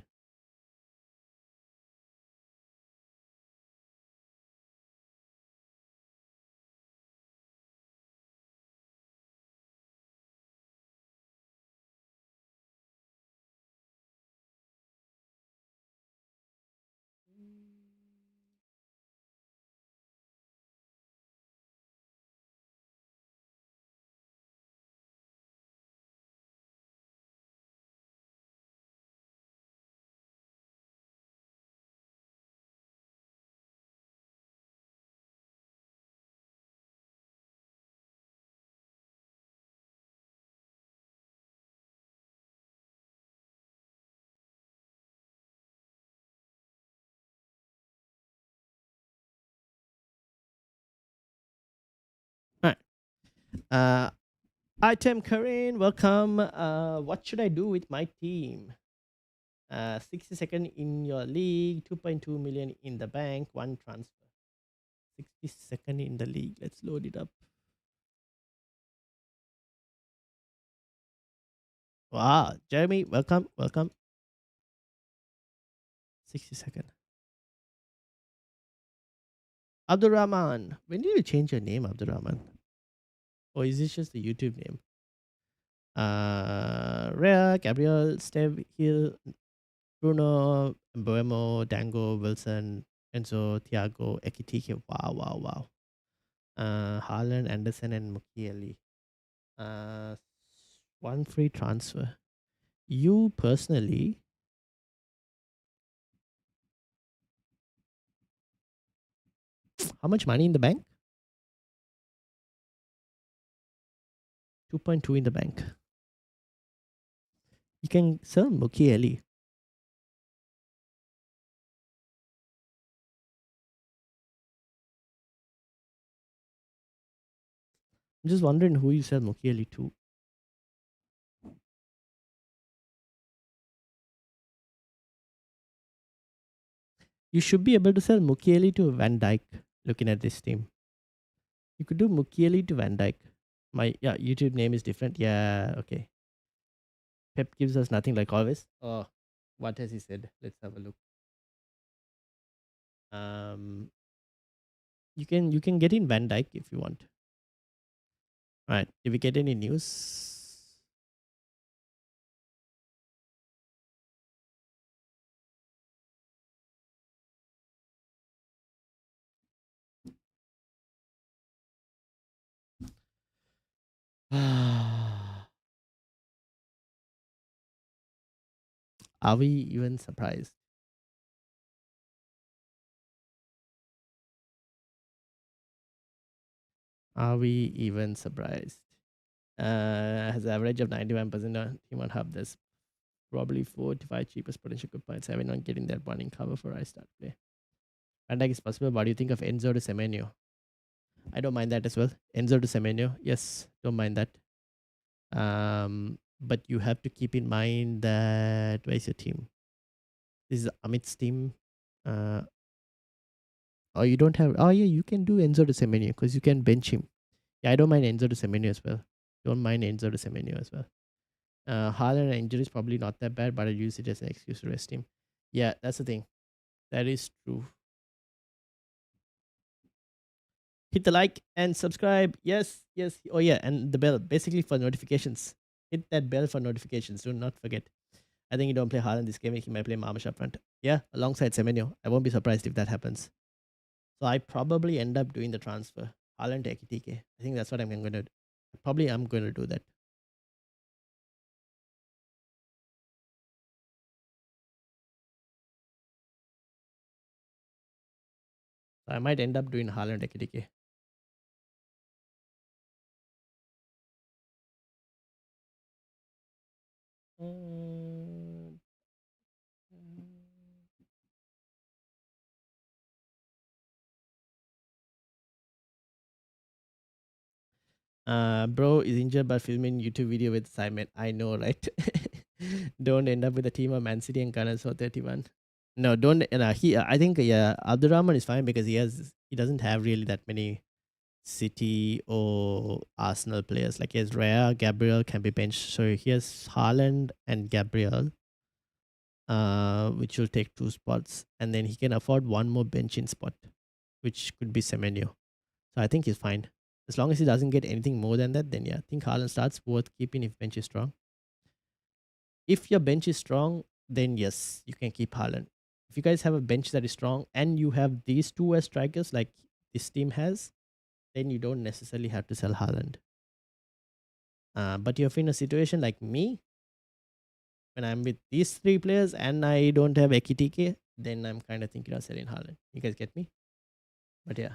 All right. Item Karin, welcome. What should I do with my team? 60-second in your league, 2.2 million in the bank, one transfer. 60-second in the league. Let's load it up. Wow, Jeremy, welcome, welcome. 60-second. Abdurrahman, when did you change your name, Abdurrahman? Or is this just the YouTube name? Rhea, Gabriel, Steve, Hill, Bruno, Mboemo, Dango, Wilson, Enzo, Thiago, Ekitike. Wow, wow, wow. Haaland, Anderson, and Mukiele. Uh, one free transfer. You personally, how much money in the bank? 2.2 in the bank. You can sell Mukiele. I'm just wondering who you sell Mukiele to. You should be able to sell Mukiele to Van Dyke. Looking at this team, you could do Mukiele to Van Dyke. My YouTube name is different. Yeah, okay. Pep gives us nothing like always. Oh, what has he said? Let's have a look. Um, you can get in Van Dyke if you want. All right. Did we get any news? Are we even surprised? Are we even surprised? Has an average of 91% on team on hub. There's probably 4 to 5 cheapest potential good points. Having on getting that one in cover for I start play. And like is possible. What do you think of Enzo to Semenyo? I don't mind that as well. Enzo to Semenyo. Yes, don't mind that. But you have to keep in mind that where's your team? This is Amit's team. Or you don't have. Oh yeah, you can do Enzo to Semenyo because you can bench him. Yeah, I don't mind Enzo to Semenyo as well. Don't mind Enzo to Semenyo as well. Haaland injury is probably not that bad, but I use it as an excuse to rest him. Yeah, that's the thing. That is true. Hit the like and subscribe. Yes, yes. Oh yeah, and the bell basically for notifications. Hit that bell for notifications. Do not forget. I think you don't play Haaland this game. He might play Marmash up front. Yeah, alongside Semenyo. I won't be surprised if that happens. So I probably end up doing the transfer. Haaland to Ekitike. I think that's what I'm going to do. Probably I'm going to do that. So I might end up doing Haaland Ekitike. Bro is injured but filming YouTube video with Simon. I know, right? Don't end up with a team of Man City and Gunners for 31. No, don't. He. I think yeah, Abdurrahman is fine because he doesn't have really that many City or Arsenal players. Like he has Raya, Gabriel can be benched. So he has Haaland and Gabriel, which will take 2 spots, and then he can afford one more benching spot, which could be Semenyo. So I think he's fine. As long as he doesn't get anything more than that, then yeah, I think Haaland starts worth keeping if bench is strong. If your bench is strong, then yes, you can keep Haaland. If you guys have a bench that is strong and you have these two as strikers like this team has, then you don't necessarily have to sell Haaland. But if in a situation like me, when I'm with these 3 players and I don't have Ekitike, then I'm kind of thinking of selling Haaland. You guys get me? But yeah.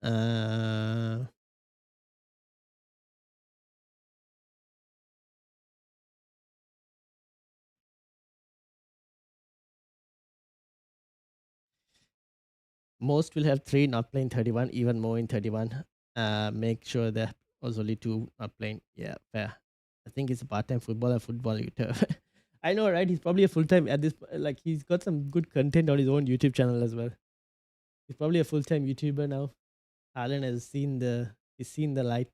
Uh, Most will have 3 not playing 31, even more in 31. Make sure that was only 2 not playing. Yeah, fair. I think he's a part-time footballer, football YouTuber. I know, right? He's probably a full-time at this. Like he's got some good content on his own YouTube channel as well. He's probably a full-time YouTuber now. Alan has seen the light.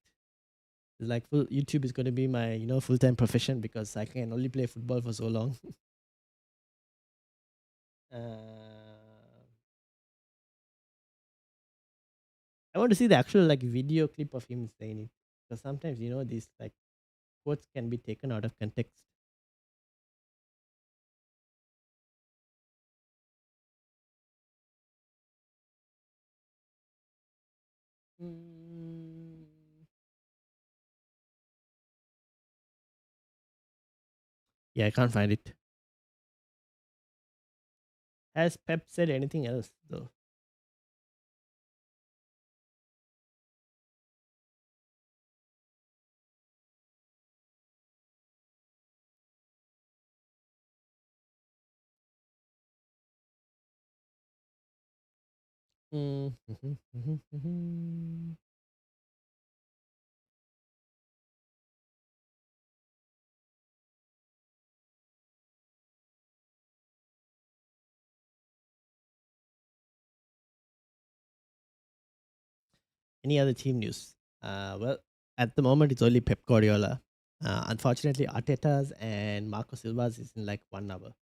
It's like full YouTube is going to be my full-time profession because I can only play football for so long. uh, I want to see the actual like video clip of him saying it because sometimes these like quotes can be taken out of context. Mm, yeah, I can't find it. Has Pep said anything else though? Mm, mhm, mhm, mhm. Any other team news? Well, at the moment it's only Pep Guardiola. Unfortunately, Arteta's and Marco Silva's is in like 1 hour,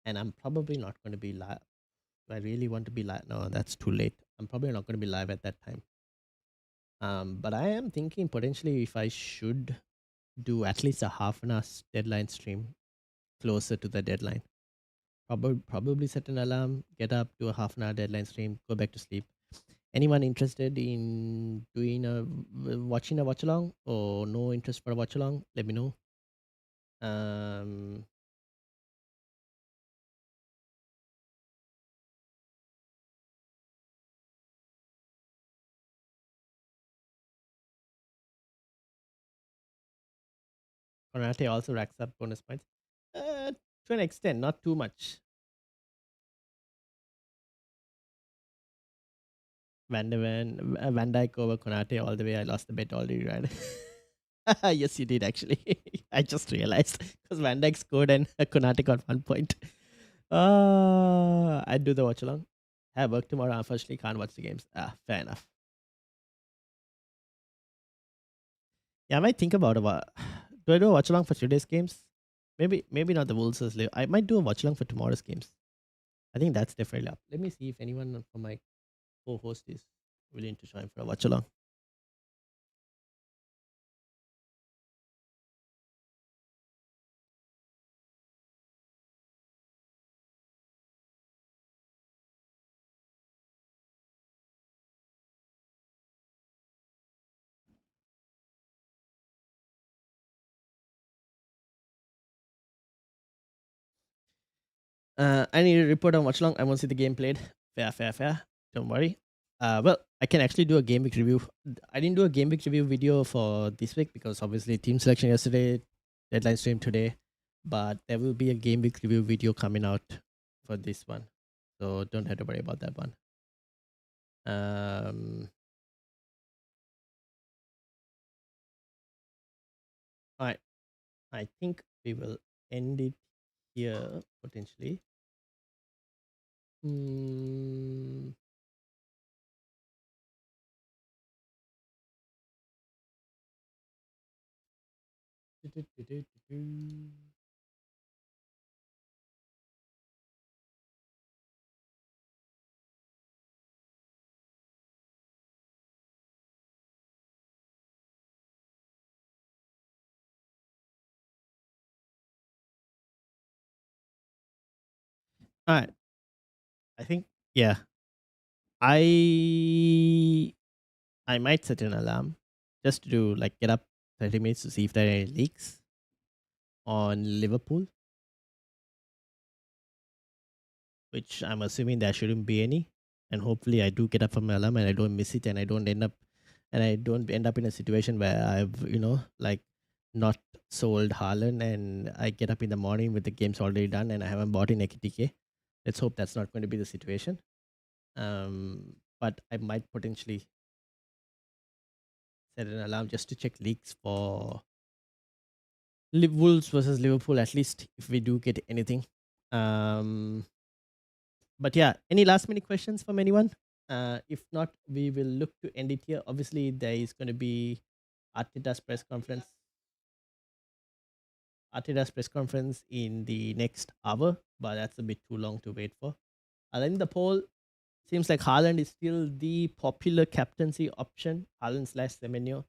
and I'm probably not going to be live. I really want to be live. No, that's too late. I'm probably not going to be live at that time. But I am thinking potentially if I should do at least a half an hour deadline stream closer to the deadline. Probably set an alarm, get up, do a half an hour deadline stream, go back to sleep. Anyone interested in doing watching a watch along or no interest for a watch along? Let me know. Konate also racks up bonus points. To an extent, not too much. Van Dyke over Konate all the way. I lost the bet already, right? Yes, you did actually. I just realized because Van Dyke scored and Konate got 1 point. I'd do the watch along. Have work tomorrow. Unfortunately, can't watch the games. Fair enough. Yeah, I might think about do I do a watch along for today's games? Maybe not the Wolves versus Liv. I might do a watch along for tomorrow's games. I think that's definitely up. Let me see if anyone from my co-host is willing to join for a watch along. I need a report on watch along. I want to see the game played. Fair. Don't worry. Well, I can actually do a game week review. I didn't do a game week review video for this week because obviously team selection yesterday, deadline stream today, but there will be a game week review video coming out for this one, so don't have to worry about that one. All right, I think we will end it here potentially. All right, I think yeah. I might set an alarm just to like get up 30 minutes to see if there are any leaks on Liverpool, which I'm assuming there shouldn't be any. And hopefully I do get up from my alarm and I don't miss it and I don't end up in a situation where I've, like not sold Haaland and I get up in the morning with the games already done and I haven't bought in AKTK. Let's hope that's not going to be the situation. But I might potentially set an alarm just to check leaks for Wolves versus Liverpool, at least if we do get anything. But yeah, any last minute questions from anyone? If not, we will look to end it here. Obviously, there is going to be Arteta's press conference. Arteta's press conference in the next hour, but that's a bit too long to wait for. In the poll, seems like Haaland is still the popular captaincy option. Haaland slash Semenyo,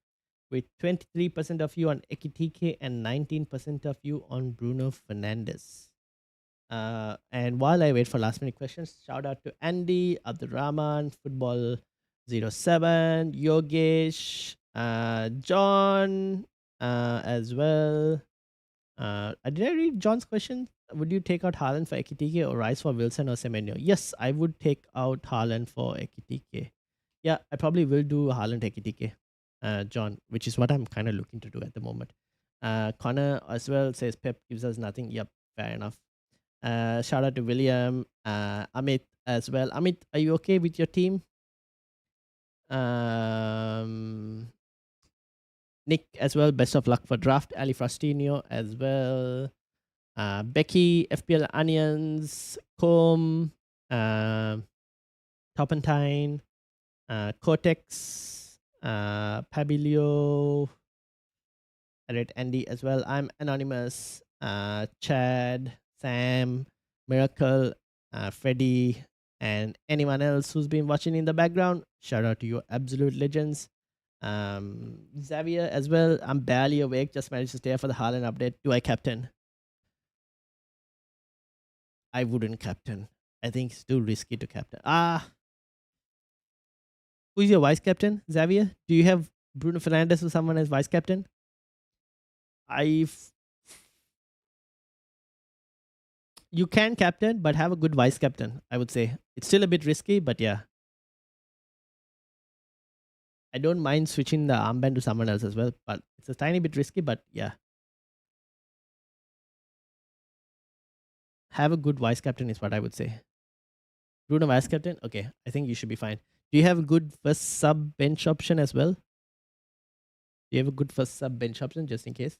with 23% of you on Ekitike and 19% of you on Bruno Fernandes. And while I wait for last minute questions, shout out to Andy, Abdurrahman, Football 07, Yogesh, John, as well. Did I read John's question? Would you take out Haaland for Ekitike or Rice for Wilson or Semenyo? Yes, I would take out Haaland for Ekitike. Yeah, I probably will do Haaland Ekitike, John, which is what I'm kind of looking to do at the moment. Connor as well says Pep gives us nothing. Yep, fair enough. Shout out to William, Amit as well. Amit, are you okay with your team? Nick as well. Best of luck for draft. Ali Frostino as well. Becky, FPL Onions, Com, Topentine, Cortex, Pabilio. I read Andy as well. I'm Anonymous, Chad, Sam, Miracle, Freddy, And anyone else who's been watching in the background, shout out to you, absolute legends. Xavier as well. I'm barely awake. Just managed to stay for the Haaland update. Do I captain? I wouldn't captain. I think it's too risky to captain. Who's your vice captain, Xavier? Do you have Bruno Fernandes or someone as vice captain? You can captain, but have a good vice captain. I would say it's still a bit risky, but yeah, I don't mind switching the armband to someone else as well. But it's a tiny bit risky. But yeah, have a good vice captain is what I would say. Bruno vice captain. Okay, I think you should be fine. Do you have a good first sub bench option as well? Do you have a good first sub bench option just in case?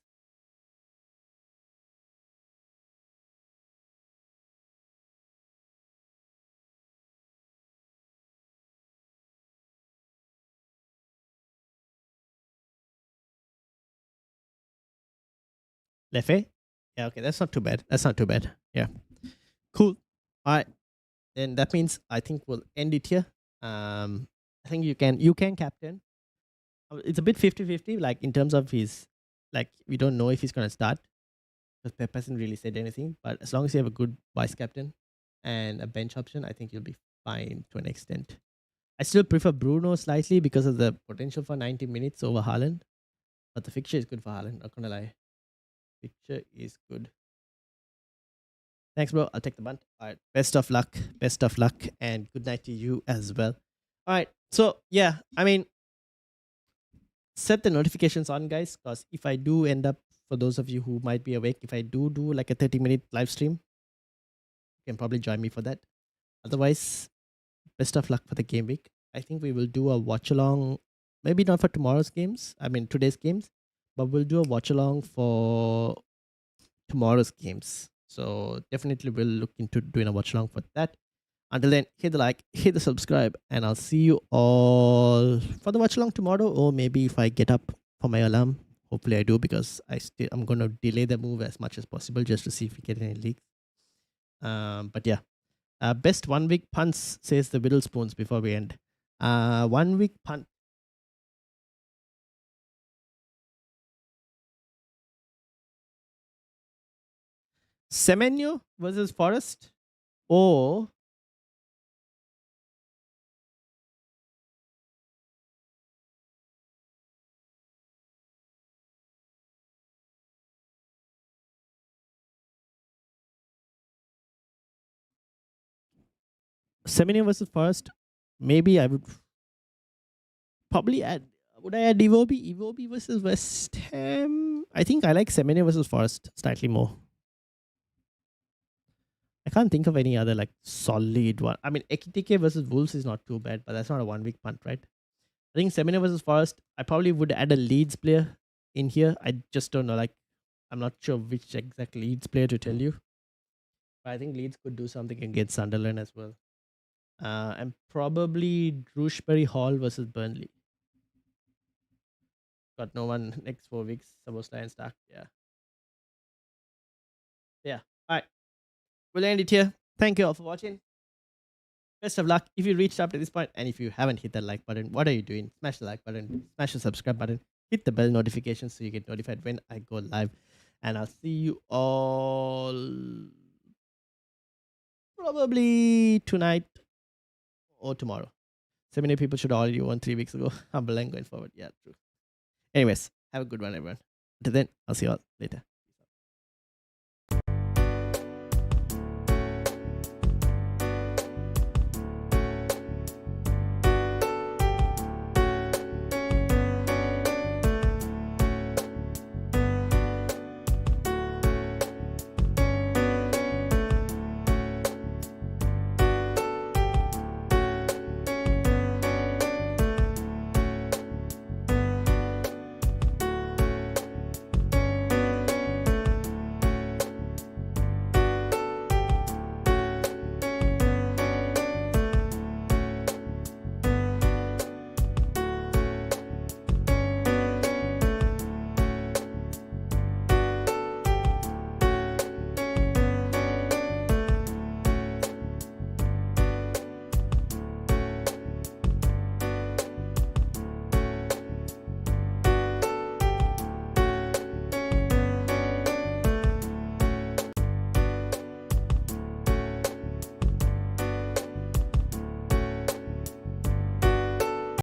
Lefe? Yeah, okay, that's not too bad. That's not too bad. Yeah. Cool. All right. Then that means I think we'll end it here. I think you can captain. It's a bit 50-50, like in terms of his, like we don't know if he's gonna start because Pep hasn't really said anything. But as long as you have a good vice captain and a bench option, I think you'll be fine to an extent. I still prefer Bruno slightly because of the potential for 90 minutes over Haaland. But the fixture is good for Haaland, not gonna lie. Fixture is good. Thanks, bro. I'll take the bunt. All right. Best of luck. Best of luck. And good night to you as well. All right. So, yeah, I mean, set the notifications on, guys, because if I do end up, for those of you who might be awake, if I do like a 30-minute live stream, you can probably join me for that. Otherwise, best of luck for the game week. I think we will do a watch along, maybe not for tomorrow's games, I mean, today's games, but we'll do a watch along for tomorrow's games. So definitely we'll look into doing a watch along for that. Until then, hit the like, hit the subscribe, and I'll see you all for the watch along tomorrow, or maybe if I get up for my alarm. Hopefully I do, because I'm gonna delay the move as much as possible just to see if we get any leaks. But yeah, best 1 week punts, says the Whittle Spoons before we end. 1 week punt. Semenyo versus Forest, or Semenyo versus Forest. Maybe I would probably add. Would I add Iwobi? Iwobi versus West Ham. I think I like Semenyo versus Forest slightly more. I can't think of any other like solid one. I mean, Ekitike versus Wolves is not too bad, but that's not a 1 week punt, right? I think Semenyo versus Forest. I probably would add a Leeds player in here. I just don't know. Like, I'm not sure which exact Leeds player to tell you. But I think Leeds could do something against Sunderland as well. And probably Shrewsbury Hall versus Burnley. Got no one next 4 weeks. Sabosla and Stark. Yeah. Yeah. All right. We'll end it here. Thank you all for watching. Best of luck. If you reached up to this point, and if you haven't hit that like button, what are you doing? Smash the like button, smash the subscribe button, hit the bell notification so you get notified when I go live. And I'll see you all probably tonight or tomorrow. So many people should already won 3 weeks ago. I'm going forward. Yeah, true. Anyways, have a good one, everyone. Until then, I'll see you all later.